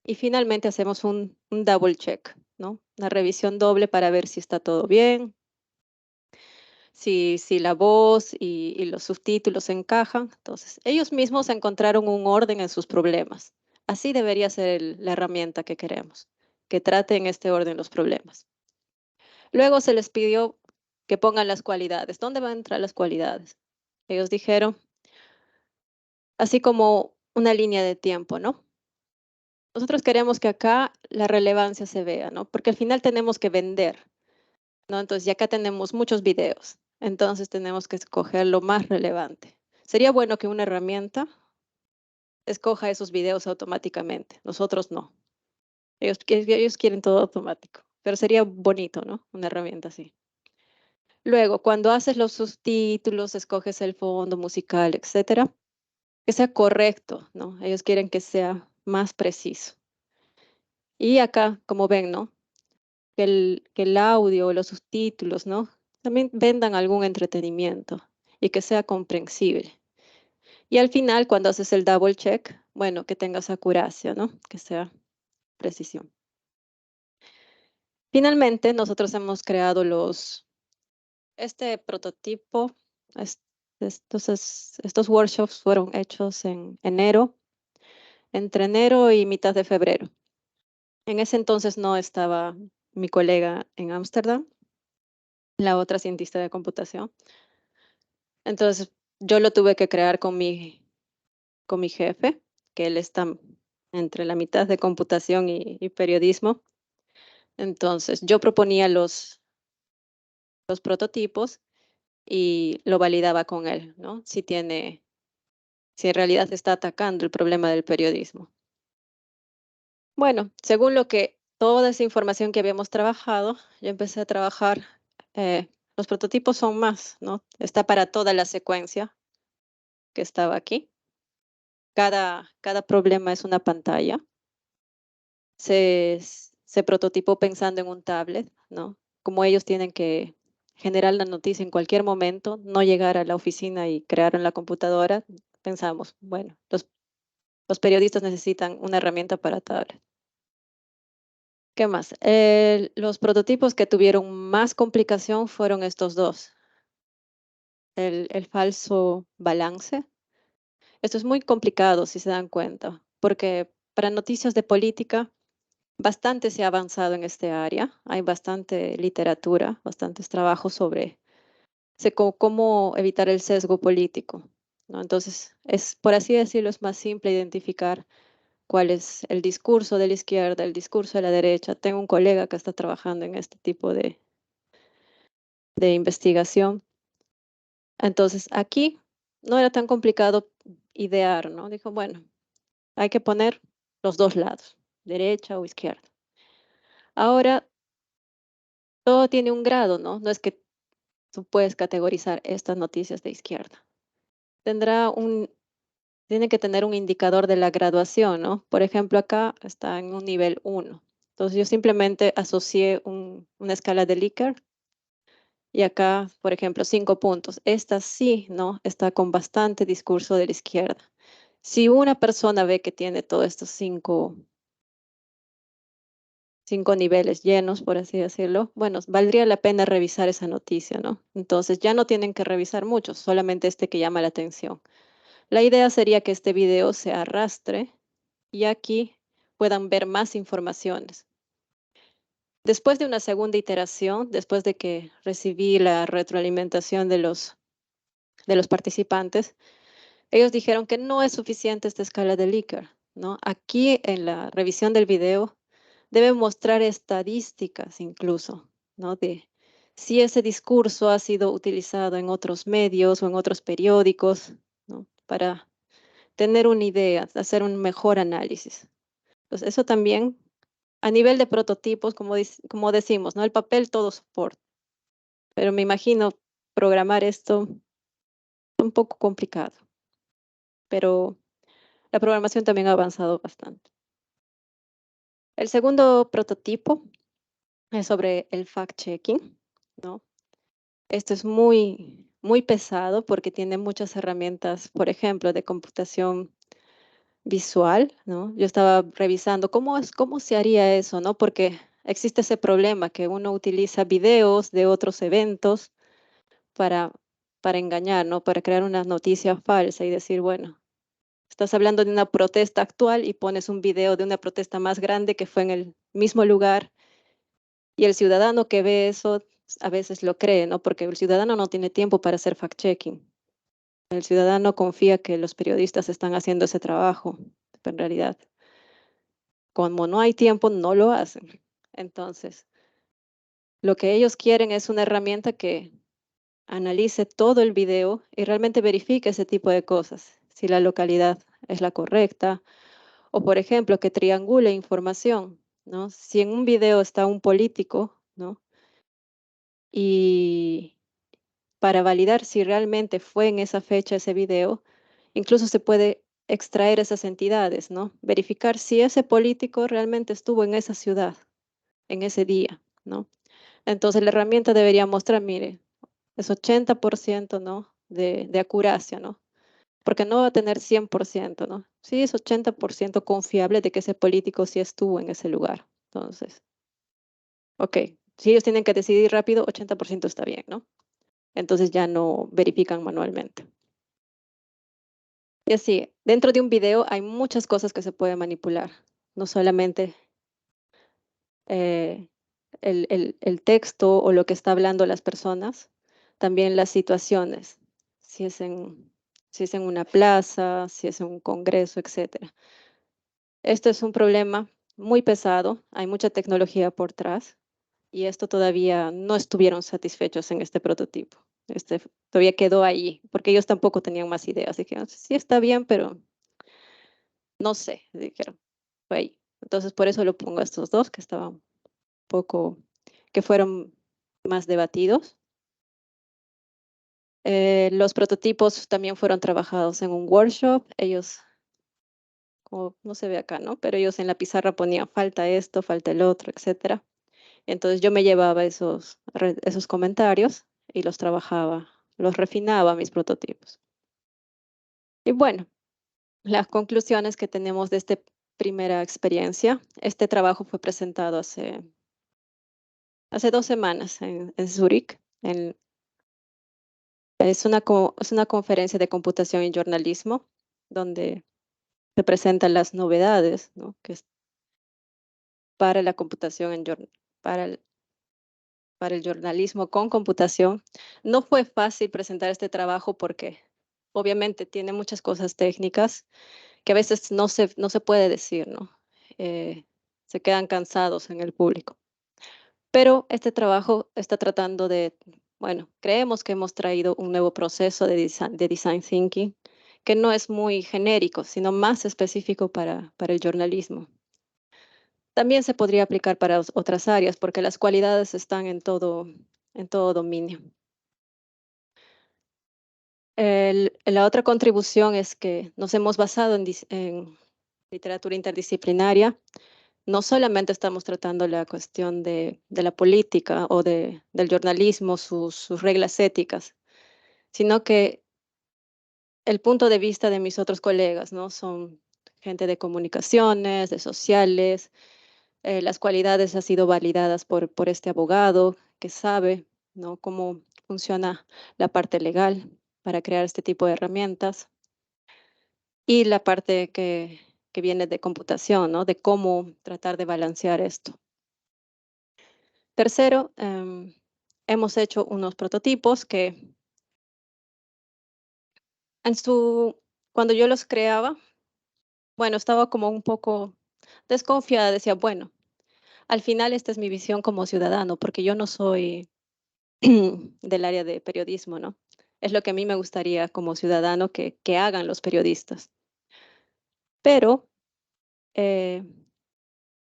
Y finalmente hacemos un double check, ¿no? Una revisión doble para ver si está todo bien, si la voz y los subtítulos encajan. Entonces, ellos mismos encontraron un orden en sus problemas. Así debería ser la herramienta que queremos, que trate en este orden los problemas. Luego se les pidió que pongan las cualidades. ¿Dónde van a entrar las cualidades? Ellos dijeron, así como una línea de tiempo, ¿no? Nosotros queremos que acá la relevancia se vea, ¿no? Porque al final tenemos que vender, ¿no? Entonces, ya acá tenemos muchos videos, entonces tenemos que escoger lo más relevante. Sería bueno que una herramienta escoja esos videos automáticamente, nosotros no. Ellos quieren todo automático, pero sería bonito, ¿no? Una herramienta así. Luego, cuando haces los subtítulos, escoges el fondo musical, etcétera, que sea correcto, ¿no? Ellos quieren que sea más preciso. Y acá, como ven, ¿no? Que el audio o los subtítulos, ¿no? También vendan algún entretenimiento y que sea comprensible. Y al final, cuando haces el double check, bueno, que tengas acuracia, ¿no? Que sea precisión. Finalmente, nosotros hemos creado este prototipo, estos workshops fueron hechos en enero, entre enero y mitad de febrero. En ese entonces no estaba mi colega en Ámsterdam, la otra cientista de computación. Entonces, yo lo tuve que crear con mi jefe, que él está entre la mitad de computación y periodismo. Entonces, yo proponía los prototipos y lo validaba con él, ¿no? Si en realidad se está atacando el problema del periodismo. Bueno, según toda esa información que habíamos trabajado, yo empecé a trabajar, los prototipos son más, ¿no? Está para toda la secuencia que estaba aquí. Cada problema es una pantalla. Se prototipó pensando en un tablet, ¿no? Como ellos tienen que generar la noticia en cualquier momento, no llegar a la oficina y crear en la computadora, pensamos, bueno, los periodistas necesitan una herramienta para tablet. ¿Qué más? Los prototipos que tuvieron más complicación fueron estos dos. El falso balance. Esto es muy complicado, si se dan cuenta, porque para noticias de política, bastante se ha avanzado en este área. Hay bastante literatura, bastantes trabajos sobre cómo evitar el sesgo político, ¿no? Entonces, por así decirlo, es más simple identificar cuál es el discurso de la izquierda, el discurso de la derecha. Tengo un colega que está trabajando en este tipo de investigación. Entonces, aquí no era tan complicado idear, ¿no? Dijo, bueno, hay que poner los dos lados, derecha o izquierda. Ahora, todo tiene un grado, ¿no? No es que tú puedes categorizar estas noticias de izquierda. Tiene que tener un indicador de la graduación, ¿no? Por ejemplo, acá está en un nivel 1. Entonces, yo simplemente asocié una escala de Likert y acá, por ejemplo, 5 puntos. Esta sí, ¿no? Está con bastante discurso de la izquierda. Si una persona ve que tiene todos estos cinco niveles llenos, por así decirlo, bueno, valdría la pena revisar esa noticia, ¿no? Entonces ya no tienen que revisar mucho, solamente este que llama la atención. La idea sería que este video se arrastre y aquí puedan ver más informaciones. Después de una segunda iteración, después de que recibí la retroalimentación de los participantes, ellos dijeron que no es suficiente esta escala de Likert, ¿no? Aquí en la revisión del video debe mostrar estadísticas incluso, ¿no? De si ese discurso ha sido utilizado en otros medios o en otros periódicos, ¿no? Para tener una idea, hacer un mejor análisis. Entonces, eso también a nivel de prototipos, como decimos, ¿no? El papel todo soporta, pero me imagino programar esto un poco complicado, pero la programación también ha avanzado bastante. El segundo prototipo es sobre el fact-checking, ¿no? Esto es muy pesado porque tiene muchas herramientas, por ejemplo, de computación visual, ¿no? Yo estaba revisando cómo se haría eso, ¿no? Porque existe ese problema que uno utiliza videos de otros eventos para, para engañar, ¿no? Para crear una noticia falsa y decir, bueno, estás hablando de una protesta actual y pones un video de una protesta más grande que fue en el mismo lugar y el ciudadano que ve eso a veces lo cree, ¿no? Porque el ciudadano no tiene tiempo para hacer fact-checking. El ciudadano confía que los periodistas están haciendo ese trabajo, pero en realidad, como no hay tiempo, no lo hacen. Entonces, lo que ellos quieren es una herramienta que analice todo el video y realmente verifique ese tipo de cosas, si la localidad es la correcta, o por ejemplo, que triangule información, ¿no? Si en un video está un político, ¿no? Y para validar si realmente fue en esa fecha ese video, incluso se puede extraer esas entidades, ¿no? Verificar si ese político realmente estuvo en esa ciudad, en ese día, ¿no? Entonces la herramienta debería mostrar, mire, es 80%, ¿no? De acuracia, ¿no? Porque no va a tener 100%, ¿no? Sí es 80% confiable de que ese político sí estuvo en ese lugar. Entonces, ok, si ellos tienen que decidir rápido, 80% está bien, ¿no? Entonces ya no verifican manualmente. Y así, dentro de un video hay muchas cosas que se pueden manipular, no solamente eh, el texto o lo que está hablando las personas, también las situaciones, si es si es en una plaza, si es en un congreso, etcétera. Esto es un problema muy pesado, hay mucha tecnología por atrás y esto todavía no estuvieron satisfechos en este prototipo. Este todavía quedó ahí, porque ellos tampoco tenían más ideas. Dijeron, sí está bien, pero no sé, dijeron, fue ahí. Entonces, por eso lo pongo a estos dos que estaban un poco, que fueron más debatidos. Los prototipos también fueron trabajados en un workshop. Ellos, como no se ve acá, ¿no? Pero ellos en la pizarra ponían falta esto, falta el otro, etcétera. Entonces yo me llevaba esos comentarios y los trabajaba, los refinaba mis prototipos. Y bueno, las conclusiones que tenemos de esta primera experiencia. Este trabajo fue presentado hace 2 semanas en Zúrich. Es una conferencia de computación y jornalismo donde se presentan las novedades, ¿no? Que es para la computación para el jornalismo con computación. No fue fácil presentar este trabajo porque obviamente tiene muchas cosas técnicas que a veces no se puede decir, ¿no? Se quedan cansados en el público. Pero este trabajo está tratando de, bueno, creemos que hemos traído un nuevo proceso de design thinking que no es muy genérico, sino más específico para el jornalismo. También se podría aplicar para otras áreas porque las cualidades están en todo dominio. La otra contribución es que nos hemos basado en literatura interdisciplinaria. No solamente estamos tratando la cuestión de la política o del jornalismo, sus reglas éticas, sino que el punto de vista de mis otros colegas, ¿no? Son gente de comunicaciones, de sociales, las cualidades han sido validadas por este abogado que sabe, ¿no? Cómo funciona la parte legal para crear este tipo de herramientas y la parte que viene de computación, ¿no? De cómo tratar de balancear esto. Tercero, hemos hecho unos prototipos que en su, cuando yo los creaba, bueno, estaba como un poco desconfiada, decía, bueno, al final esta es mi visión como ciudadano, porque yo no soy del área de periodismo, ¿no? Es lo que a mí me gustaría como ciudadano que hagan los periodistas. Pero eh,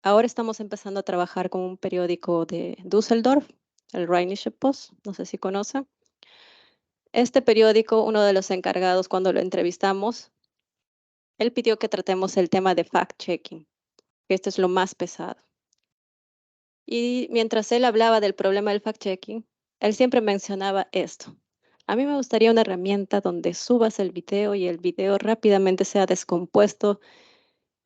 ahora estamos empezando a trabajar con un periódico de Düsseldorf, el Rheinische Post, no sé si conocen. Este periódico, uno de los encargados, cuando lo entrevistamos, él pidió que tratemos el tema de fact-checking, que esto es lo más pesado. Y mientras él hablaba del problema del fact-checking, él siempre mencionaba esto. A mí me gustaría una herramienta donde subas el video y el video rápidamente sea descompuesto.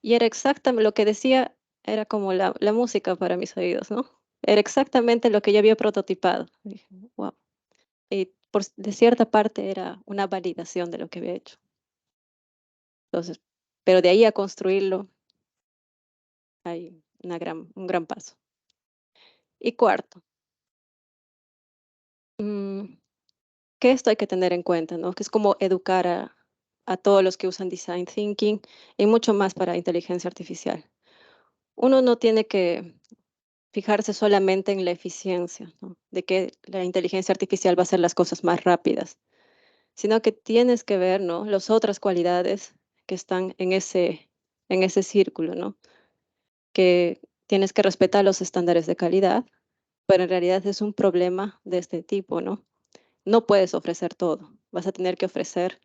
Y era exactamente lo que decía, era como la música para mis oídos, ¿no? Era exactamente lo que yo había prototipado. Dije, wow. Y de cierta parte era una validación de lo que había hecho. Entonces, pero de ahí a construirlo hay un gran paso. Y cuarto, mm, que esto hay que tener en cuenta, ¿no? Que es como educar a todos los que usan design thinking y mucho más para inteligencia artificial. Uno no tiene que fijarse solamente en la eficiencia, ¿no? De que la inteligencia artificial va a hacer las cosas más rápidas, sino que tienes que ver, ¿no? Las otras cualidades que están en ese círculo, ¿no? Que tienes que respetar los estándares de calidad, pero en realidad es un problema de este tipo, ¿no? No puedes ofrecer todo, vas a tener que ofrecer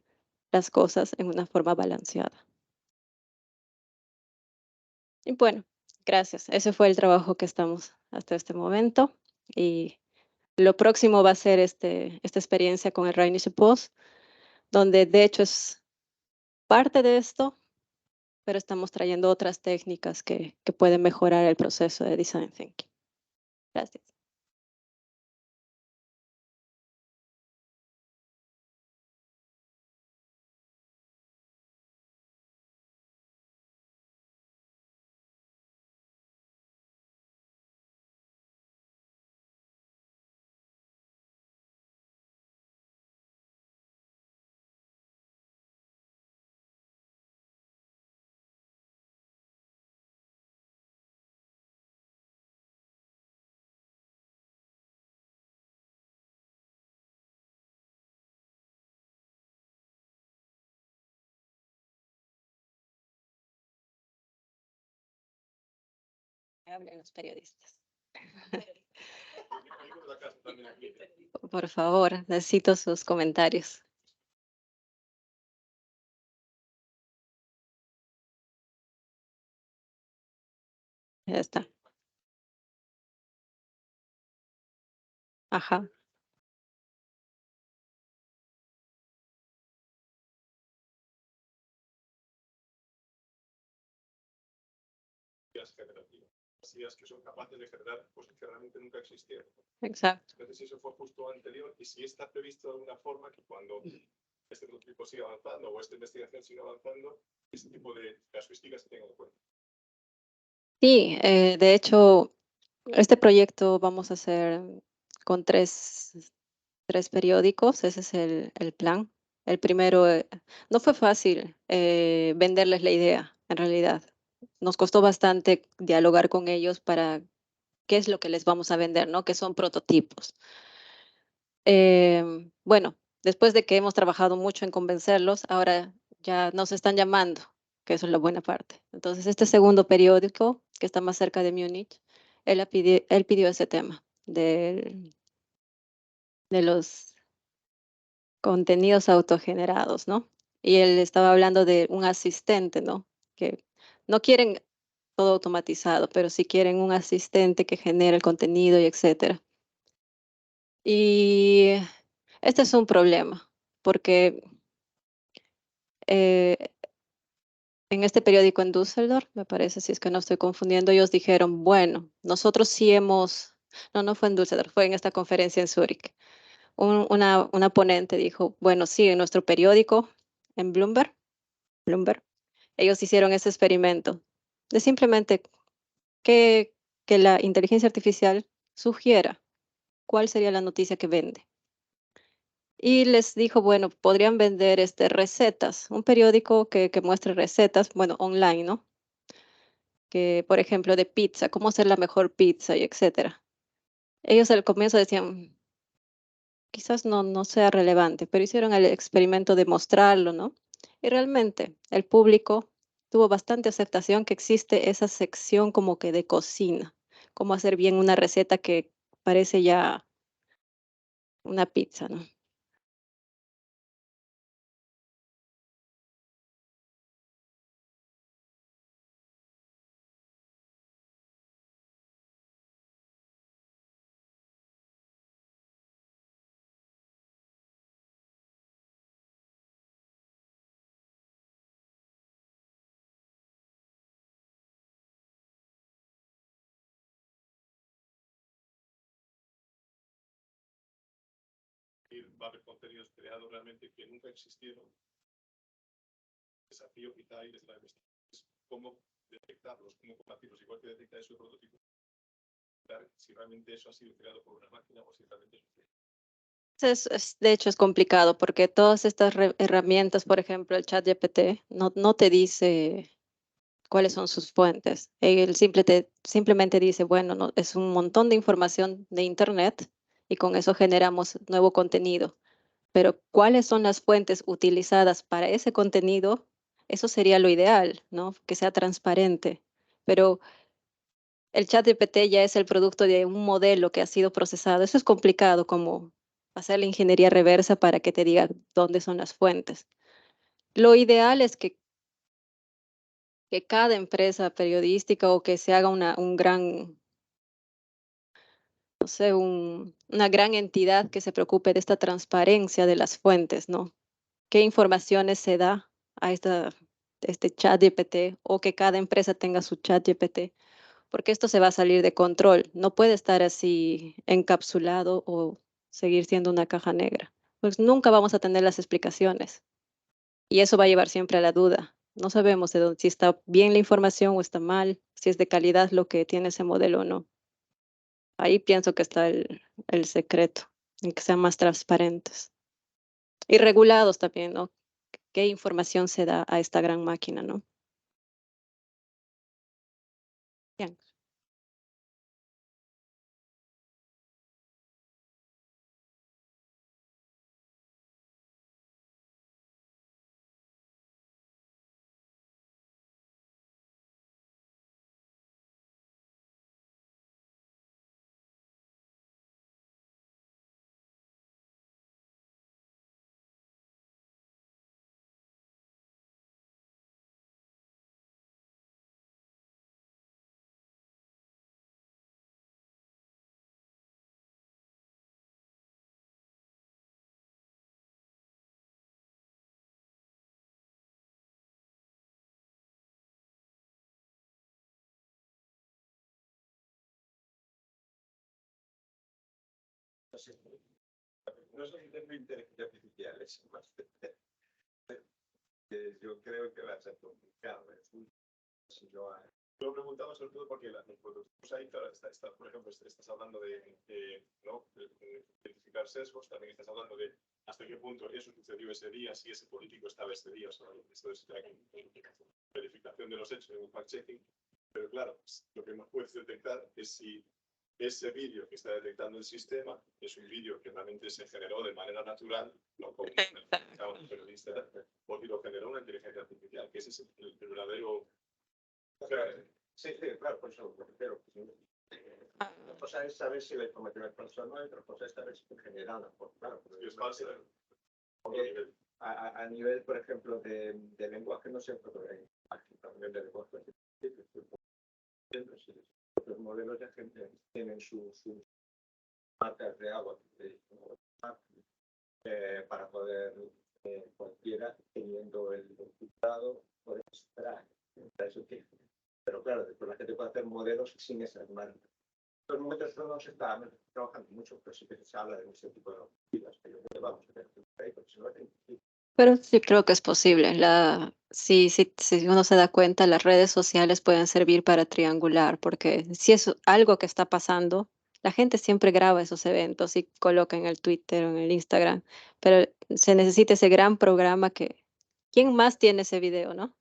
las cosas en una forma balanceada. Y bueno, gracias. Ese fue el trabajo que estamos hasta este momento. Y lo próximo va a ser esta experiencia con el Rheinische Post, donde de hecho es parte de esto, pero estamos trayendo otras técnicas que pueden mejorar el proceso de design thinking. Gracias. Hablen los periodistas. Por favor, necesito sus comentarios. Ya está. Ajá. generativas, ideas que son capaces de generar cosas que realmente nunca existieron. Exacto. Entonces, eso fue justo anterior, y si está previsto de alguna forma que cuando este prototipo siga avanzando o esta investigación siga avanzando, este tipo de casuísticas se tengan en cuenta. Sí, de hecho, este proyecto vamos a hacer con tres periódicos, ese es el plan. El primero, no fue fácil venderles la idea, en realidad. Nos costó bastante dialogar con ellos para qué es lo que les vamos a vender, ¿no? Que son prototipos. Bueno, después de que hemos trabajado mucho en convencerlos, ahora ya nos están llamando, que eso es la buena parte. Entonces, este segundo periódico, que está más cerca de Múnich, él pidió ese tema de los contenidos autogenerados, ¿no? Y él estaba hablando de un asistente, ¿no? Que no quieren todo automatizado, pero sí quieren un asistente que genere el contenido y etcétera. Y este es un problema, porque eh, en este periódico en Düsseldorf, me parece, si es que no estoy confundiendo, ellos dijeron, bueno, nosotros sí hemos, no fue en Düsseldorf, fue en esta conferencia en Zúrich. Una ponente dijo, bueno, sí, en nuestro periódico, en Bloomberg, ellos hicieron ese experimento de simplemente que, que la inteligencia artificial sugiera cuál sería la noticia que vende. Y les dijo, bueno, podrían vender recetas, un periódico que muestre recetas, bueno, online, ¿no? Que, por ejemplo, de pizza, cómo hacer la mejor pizza y etcétera. Ellos al comienzo decían, quizás no sea relevante, pero hicieron el experimento de mostrarlo, ¿no? Y realmente el público tuvo bastante aceptación que existe esa sección como que de cocina, cómo hacer bien una receta que parece ya una pizza, ¿no? Va a haber contenidos creados realmente que nunca existieron. El desafío quizá ahí desde la investigación es cómo detectarlos, cómo combatirlos, igual que detectar eso de prototipo, si realmente eso ha sido creado por una máquina o si realmente De hecho, es complicado porque todas estas herramientas, por ejemplo, el chat GPT, no te dice cuáles son sus fuentes. Él simplemente dice, bueno, no, es un montón de información de Internet y con eso generamos nuevo contenido. Pero cuáles son las fuentes utilizadas para ese contenido, eso sería lo ideal, ¿no? Que sea transparente. Pero el chat GPT ya es el producto de un modelo que ha sido procesado. Eso es complicado, como hacer la ingeniería reversa para que te diga dónde son las fuentes. Lo ideal es que cada empresa periodística o que se haga un gran, no sé, una gran entidad que se preocupe de esta transparencia de las fuentes, ¿no? ¿Qué informaciones se da a este chat GPT o que cada empresa tenga su chat GPT? Porque esto se va a salir de control. No puede estar así encapsulado o seguir siendo una caja negra. Pues nunca vamos a tener las explicaciones y eso va a llevar siempre a la duda. No sabemos si está bien la información o está mal, si es de calidad lo que tiene ese modelo o no. Ahí pienso que está el secreto, en que sean más transparentes y regulados también, ¿no? ¿Qué información se da a esta gran máquina, no? Bien. no es un tema de inteligencia artificial, es más. Yo creo que va a ser complicado. Lo preguntaba sobre todo porque los prototipos ahí, claro, por ejemplo, estás hablando de ¿no? de identificar sesgos, también estás hablando de hasta qué punto eso sucedió ese día, si ese político estaba ese día, o sea, esto es verificación de los hechos, un fact-checking. Pero claro, lo que no puedes detectar es si ese vídeo que está detectando el sistema es un vídeo que realmente se generó de manera natural, no como un periodista, o si lo generó una inteligencia artificial, que ese es el verdadero... Sí, claro, por eso me refiero. Una cosa es saber si la información es falsa o no, y otra cosa es saber si fue generada. Claro, Es falsa. A nivel, por ejemplo, de lenguaje, no sé, pero a nivel de lenguaje, los modelos de gente tienen sus marcas de agua para poder cualquiera teniendo el filtrado poder esperar. Pero claro, después la gente puede hacer modelos sin esas marcas. En estos momentos no se está trabajando mucho, pero sí que se habla de ese tipo de operativas que yo creo que vamos a tener ahí, porque si no Pero sí creo que es posible. Si uno se da cuenta, las redes sociales pueden servir para triangular, porque si es algo que está pasando, la gente siempre graba esos eventos y coloca en el Twitter o en el Instagram, pero se necesita ese gran programa que, ¿quién más tiene ese video, no?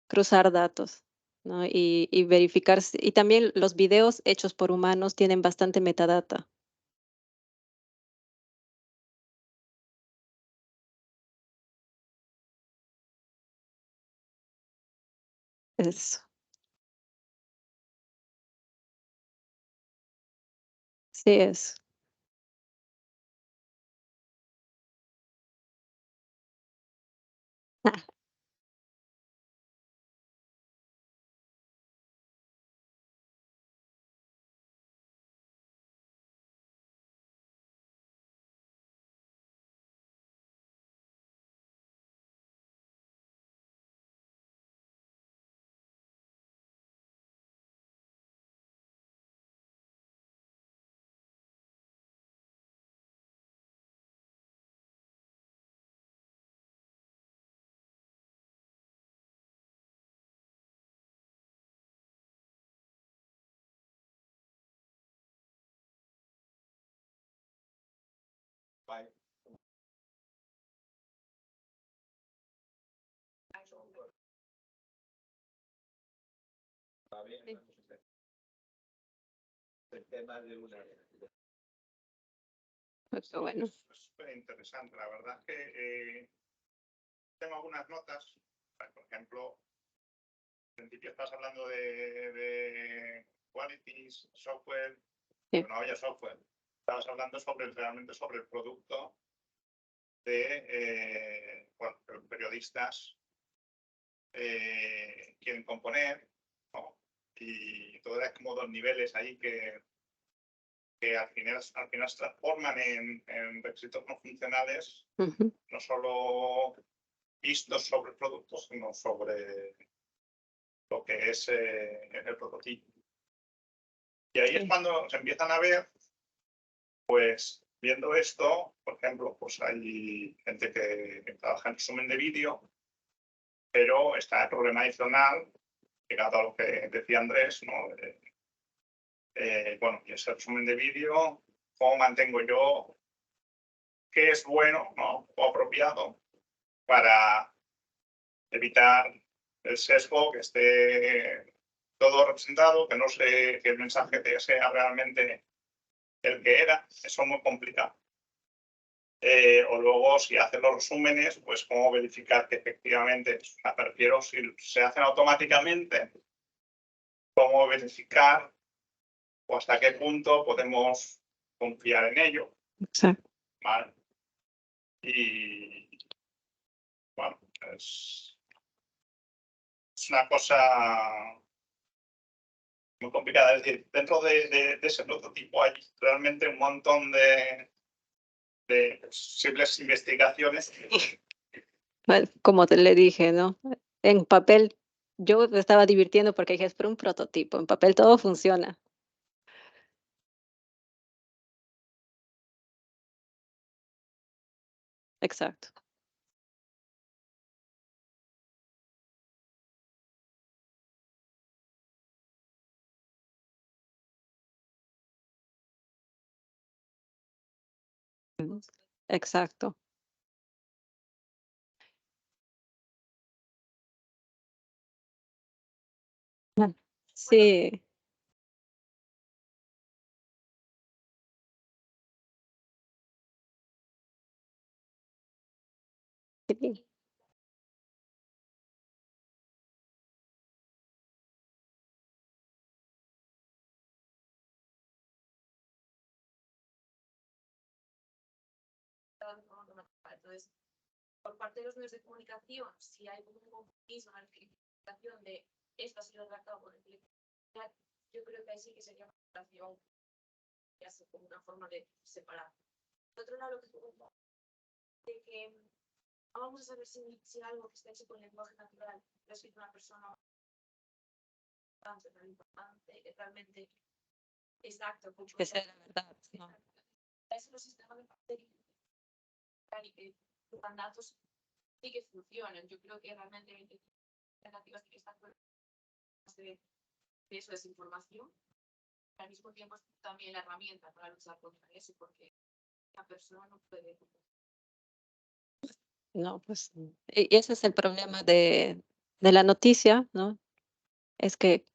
Cruzar datos, ¿no? Y verificar, y también los videos hechos por humanos tienen bastante metadata. Eso, sí es. está bien, entonces, el tema de una... Pues bueno. Es súper interesante. La verdad es que tengo algunas notas. Por ejemplo, en principio estás hablando de qualities, software, Sí. pero no había software. Estabas hablando realmente sobre el producto de los periodistas quieren componer, ¿no? Y todo es como dos niveles ahí que al final se transforman en requisitos no funcionales, Ujú. no solo vistos sobre el producto, sino sobre lo que es el prototipo. Y ahí es cuando se empiezan a ver, pues viendo esto, por ejemplo, pues hay gente que trabaja en resumen de vídeo, pero está el problema adicional, ligado a lo que decía Andrés, ¿no? Bueno, y ese resumen de vídeo, ¿cómo mantengo yo qué es bueno, ¿no? O apropiado para evitar el sesgo, que esté todo representado, que no sé que el mensaje sea realmente el que era? Eso es muy complicado. O luego, si hacen los resúmenes, pues cómo verificar que efectivamente, me refiero, si se hacen automáticamente, cómo verificar o hasta qué punto podemos confiar en ello. Exacto. ¿Vale? Y bueno, es una cosa muy complicada. Es decir, dentro de ese prototipo hay realmente un montón de posibles investigaciones. Bueno, como le dije, ¿no? En papel, yo me estaba divirtiendo porque dije, es por un prototipo, en papel todo funciona. Exacto. exacto. Sí, sí, Entonces, por parte de los medios de comunicación, si hay un compromiso, una identificación de esto ha sido tratado por el cliente, yo creo que ahí sí que sería una relación que hace como una forma de separar. Por otro lado, lo que tú comentas, de que no vamos a saber si algo que está hecho con lenguaje natural lo ha escrito una persona tan importante, realmente exacto, que sea la verdad, ¿no? eso los sistemas de bacterias y que los datos sí que funcionan. Yo creo que realmente hay alternativas que están de eso, desinformación, y al mismo tiempo es también la herramienta para luchar contra eso, porque la persona no puede. No, pues, y ese es el problema de la noticia, ¿no? Es que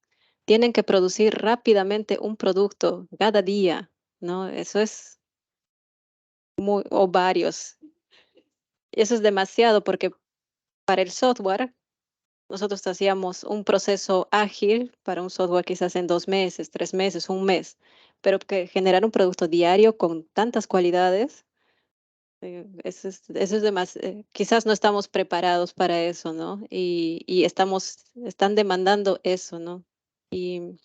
tienen que producir rápidamente un producto cada día, ¿no? Eso es muy, o varios. Eso es demasiado porque para el software, nosotros hacíamos un proceso ágil para un software quizás en 2 meses, 3 meses, un mes, pero que generar un producto diario con tantas cualidades, eso es quizás no estamos preparados para eso, ¿no? Y están demandando eso, ¿no? Y,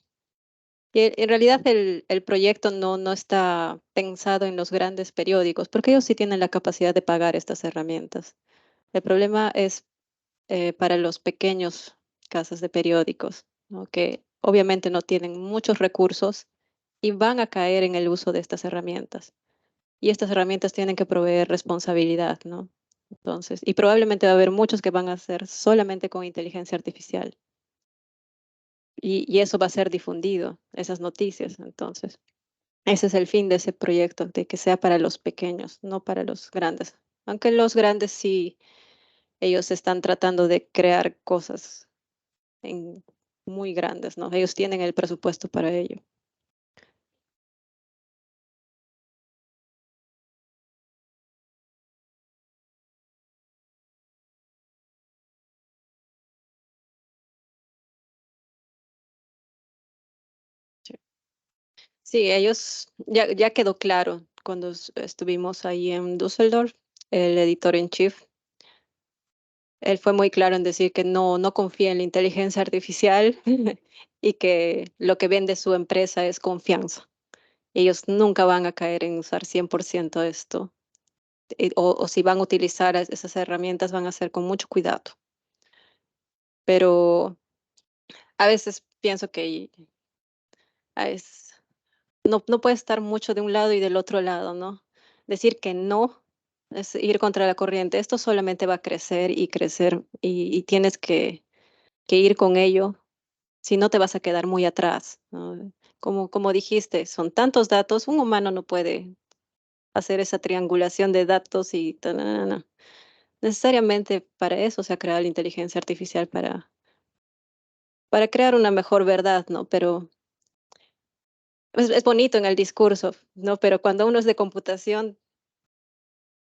y en realidad el proyecto no está pensado en los grandes periódicos, porque ellos sí tienen la capacidad de pagar estas herramientas. El problema es para los pequeños casas de periódicos, ¿no? Que obviamente no tienen muchos recursos y van a caer en el uso de estas herramientas. Y estas herramientas tienen que proveer responsabilidad, ¿no? Entonces, y probablemente va a haber muchos que van a hacer solamente con inteligencia artificial. Y eso va a ser difundido, esas noticias. Entonces, ese es el fin de ese proyecto, de que sea para los pequeños, no para los grandes. Aunque los grandes sí, ellos están tratando de crear cosas muy grandes, ¿no? Ellos tienen el presupuesto para ello. Sí, sí, ellos, ya quedó claro cuando estuvimos ahí en Düsseldorf, el editor en chief, él fue muy claro en decir que no confía en la inteligencia artificial y que lo que vende su empresa es confianza. Ellos nunca van a caer en usar 100% esto, o si van a utilizar esas herramientas van a ser con mucho cuidado. Pero a veces pienso que es, no puede estar mucho de un lado y del otro lado, ¿no? Decir que no es ir contra la corriente. Esto solamente va a crecer y crecer y tienes que ir con ello, si no te vas a quedar muy atrás, ¿no? Como dijiste, son tantos datos, un humano no puede hacer esa triangulación de datos y tanana. Necesariamente para eso se ha creado la inteligencia artificial, para crear una mejor verdad, ¿no? Pero es bonito en el discurso, ¿no? Pero cuando uno es de computación,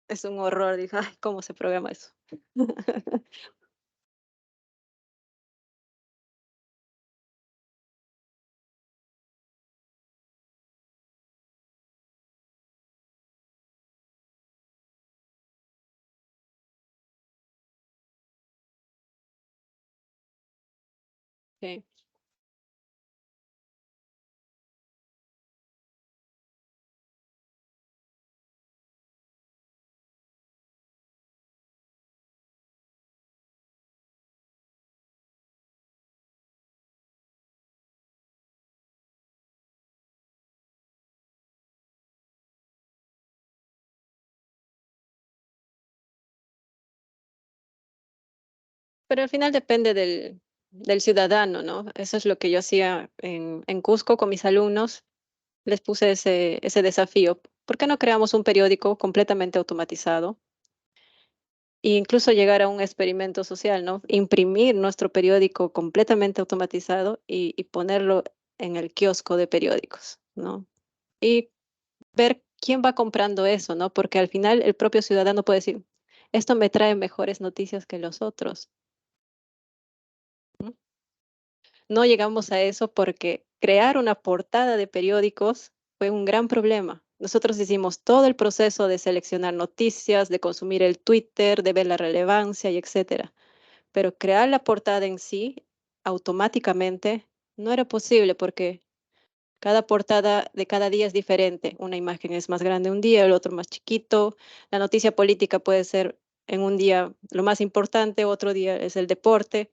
es un horror. Dijo, ay, ¿cómo se programa eso? Sí. Pero al final depende del ciudadano, ¿no? Eso es lo que yo hacía en Cusco con mis alumnos. Les puse ese desafío. ¿por qué no creamos un periódico completamente automatizado? E incluso llegar a un experimento social, ¿no? Imprimir nuestro periódico completamente automatizado y ponerlo en el kiosco de periódicos, ¿no? Y ver quién va comprando eso, ¿no? Porque al final el propio ciudadano puede decir, esto me trae mejores noticias que los otros. ¿No? No llegamos a eso porque crear una portada de periódicos fue un gran problema. Nosotros hicimos todo el proceso de seleccionar noticias, de consumir el Twitter, de ver la relevancia y etcétera. Pero crear la portada en sí, automáticamente, no era posible porque cada portada de cada día es diferente. Una imagen es más grande un día, el otro más chiquito. La noticia política puede ser en un día lo más importante, otro día es el deporte.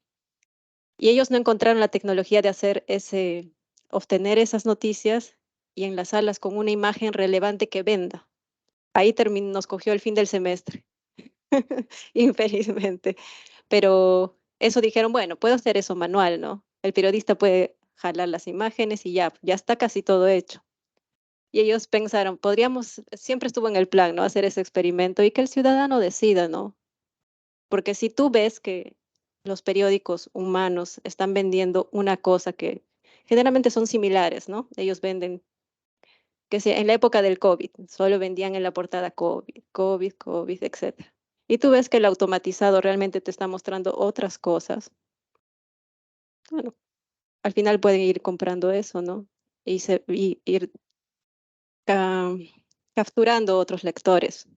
Y ellos no encontraron la tecnología de hacer obtener esas noticias y enlazarlas con una imagen relevante que venda. Ahí nos cogió el fin del semestre, infelizmente. Pero eso dijeron, bueno, puedo hacer eso manual, ¿no? El periodista puede jalar las imágenes y ya está casi todo hecho. Y ellos pensaron, siempre estuvo en el plan, ¿no? Hacer ese experimento y que el ciudadano decida, ¿no? Porque si tú ves que los periódicos humanos están vendiendo una cosa que generalmente son similares, ¿no? Ellos venden, que sea en la época del COVID, solo vendían en la portada COVID, COVID, COVID, etcétera. Y tú ves que el automatizado realmente te está mostrando otras cosas. Bueno, al final pueden ir comprando eso, ¿no? Y ir ca- capturando otros lectores.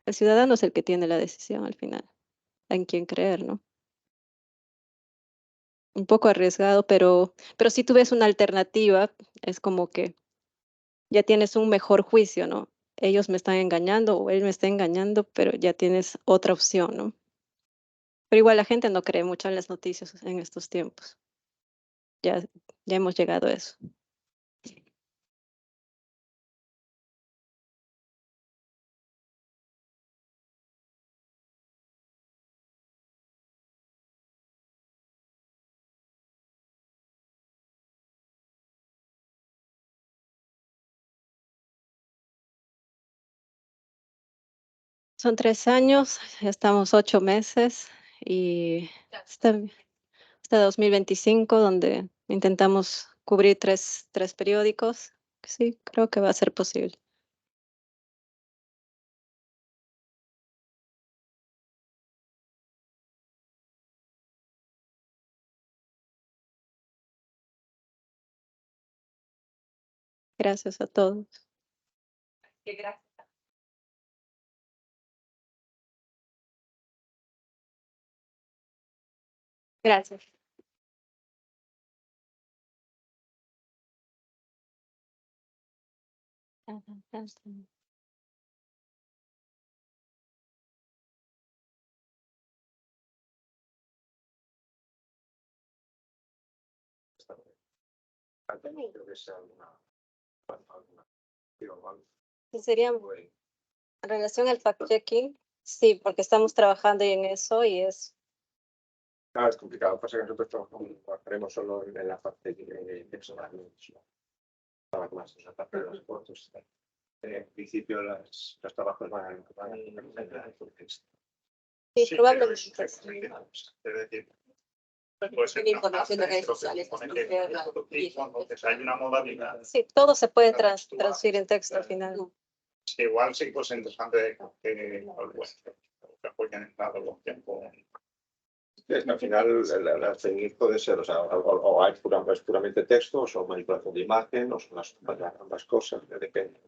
El ciudadano es el que tiene la decisión al final, en quién creer, ¿no? Un poco arriesgado, pero si tú ves una alternativa, es como que ya tienes un mejor juicio, ¿no? Ellos me están engañando o él me está engañando, pero ya tienes otra opción, ¿no? Pero igual la gente no cree mucho en las noticias en estos tiempos. Ya, ya hemos llegado a eso. Son 3 años, ya estamos 8 meses y hasta 2025, donde intentamos cubrir tres periódicos. Sí, creo que va a ser posible. Gracias a todos. Gracias. Creo que sea Sería en relación al fact-checking, sí, porque estamos trabajando en eso y es Claro, es complicado. Pasa que nosotros trabajaremos solo en la parte de personal, no más en la parte de las fotos. En principio, los trabajos van a entrar por texto. sí, Sí, probablemente. pero es decir, puede ser Tiene información de una redes frase, sociales, pone entonces, que claro, entonces hay una modalidad. Sí, todo se puede traducir en texto al final. Igual sí que es interesante que que apoyen en algo tiempo. Al final, el técnico puede ser, o sea, o es puramente texto, o son manipulación de imagen, o son ambas cosas, depende.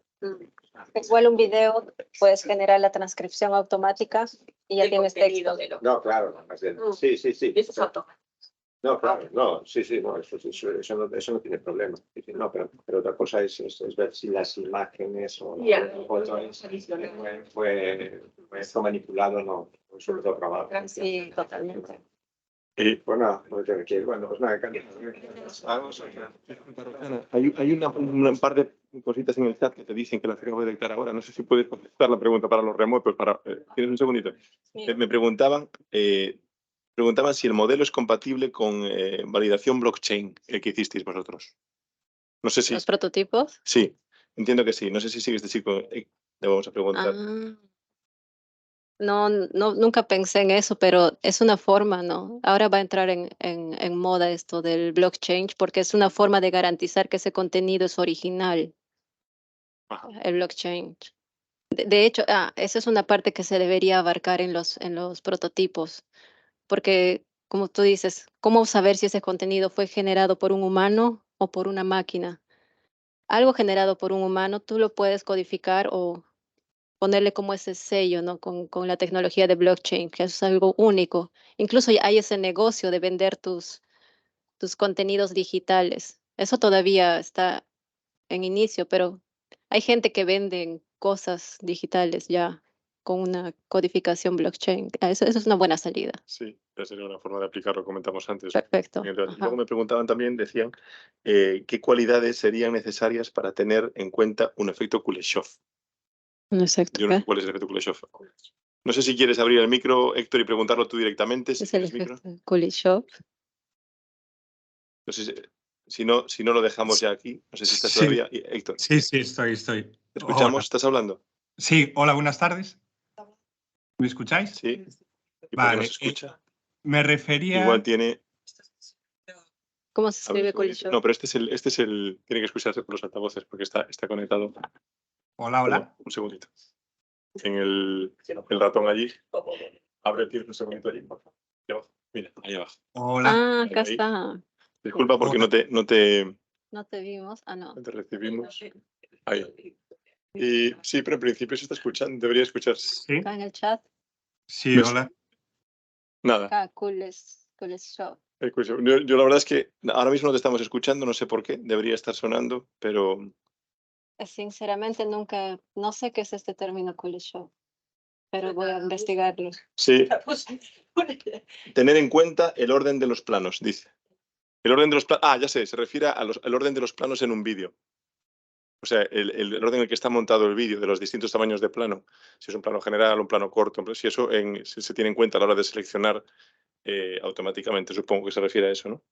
Igual un video, puedes generar la transcripción automática y ya el tienes contenido texto. de lo No, claro, más bien. Sí, sí, sí. eso es automático. No, claro, no, sí, sí, no, eso no tiene problema. No, pero otra cosa es ver si las imágenes o Ya. fotos fue manipulado o no, sobre todo grabado. Sí, totalmente. Y pues nada, no tiene que ir. Bueno, pues nada, Hay un par de cositas en el chat que te dicen que las acabo de detectar ahora. No sé si puedes contestar la pregunta para los remotos. ¿Tienes un segundito? Me preguntaban si el modelo es compatible con validación blockchain que hicisteis vosotros. No sé si... Los prototipos. Sí, Entiendo que sí. No sé si sigue este chico. Le vamos a preguntar. No, nunca pensé en eso, pero es una forma, ¿no? Ahora va a entrar en moda esto del blockchain porque es una forma de garantizar que ese contenido es original, Ajá. el blockchain. De hecho, esa es una parte que se debería abarcar en los prototipos, porque como tú dices, ¿cómo saber si ese contenido fue generado por un humano o por una máquina? Algo generado por un humano, tú lo puedes codificar o ponerle como ese sello, ¿no? Con la tecnología de blockchain, que es algo único. Incluso ya hay ese negocio de vender tus contenidos digitales. Eso todavía está en inicio, pero hay gente que vende cosas digitales ya con una codificación blockchain. Eso es una buena salida. Sí, esa sería una forma de aplicarlo, comentamos antes. Perfecto. Y luego Ajá. me preguntaban también, decían, ¿qué cualidades serían necesarias para tener en cuenta un efecto Kuleshov? Exacto. Yo no sé cuál es el efecto Kuleshov. No sé si quieres abrir el micro, Héctor, y preguntarlo tú directamente, si Es el tienes micro. efecto Kuleshov. No sé si no lo dejamos ya aquí. No sé si estás Sí, todavía. Héctor, sí, estoy. ¿te escuchamos? Hola. ¿Estás hablando? Sí, hola, buenas tardes. ¿Me escucháis? Sí. ¿Y por qué no Vale, se escucha? me refería... Igual tiene. ¿Cómo se A ver, escribe Kuleshov? no, pero este es el. Tiene que escucharse por los altavoces porque está conectado. Hola, hola. Un segundito. En el ratón allí. Abre, tienes un segundito allí, por favor. Ahí abajo. Mira, ahí abajo. Hola. Acá Ahí. está. Disculpa porque Hola. no te No te vimos. No. recibimos. Ahí. Y sí, pero en principio se está escuchando. Debería escucharse. Sí, Acá en el chat. sí, hola. Nada. Acá Kuleshov. Yo la verdad es que ahora mismo no te estamos escuchando, no sé por qué. Debería estar sonando, pero Sinceramente nunca, no sé qué es este término Kuleshov, pero voy a investigarlo. sí. Tener en cuenta el orden de los planos, dice. El orden de los planos. Ya sé, se refiere al orden de los planos en un vídeo. O sea, el orden en el que está montado el vídeo, de los distintos tamaños de plano. Si es un plano general, un plano corto, si eso se tiene en cuenta a la hora de seleccionar automáticamente, supongo que se refiere a eso, ¿no?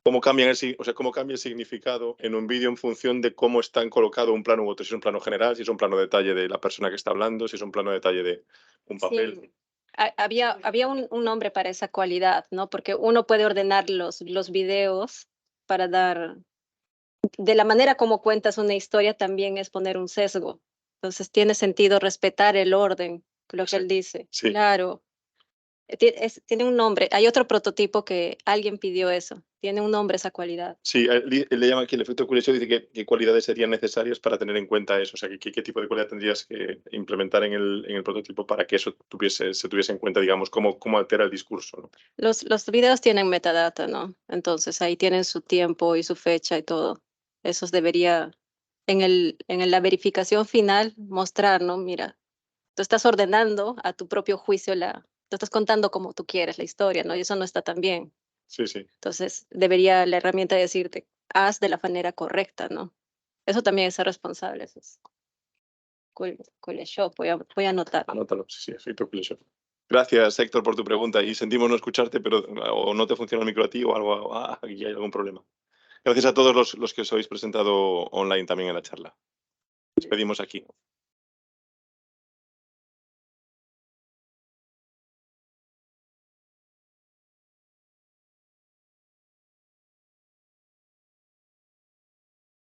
¿Cómo cambia el significado en un vídeo en función de cómo está colocado un plano u otro? Si es un plano general, si es un plano de detalle de la persona que está hablando, si es un plano de detalle de un papel. Sí, había un nombre para esa cualidad, ¿no? Porque uno puede ordenar los videos para dar, de la manera como cuentas una historia también es poner un sesgo. Entonces tiene sentido respetar el orden, lo que él dice. Sí. Claro. Tiene un nombre. Hay otro prototipo que alguien pidió eso. Tiene un nombre esa cualidad. Sí, él le llama aquí el efecto Kuleshov, dice qué cualidades serían necesarias para tener en cuenta eso, o sea, qué tipo de cualidad tendrías que implementar en el prototipo para que eso se tuviese en cuenta, digamos, cómo altera el discurso, ¿no? Los videos tienen metadata, ¿no? Entonces ahí tienen su tiempo y su fecha y todo. Eso debería, la verificación final, mostrar, ¿no? Mira, tú estás ordenando a tu propio juicio tú estás contando como tú quieres la historia, ¿no? Y eso no está tan bien. Sí, sí. Entonces debería la herramienta decirte, haz de la manera correcta, ¿no? Eso también es ser responsable. Eso es Kuleshov, voy a anotar. Anótalo, sí, efecto Kuleshov. Gracias, Héctor, por tu pregunta. Y sentimos no escucharte, pero o no te funciona el micro a ti o algo, aquí hay algún problema. Gracias a todos los que os habéis presentado online también en la charla. Despedimos aquí.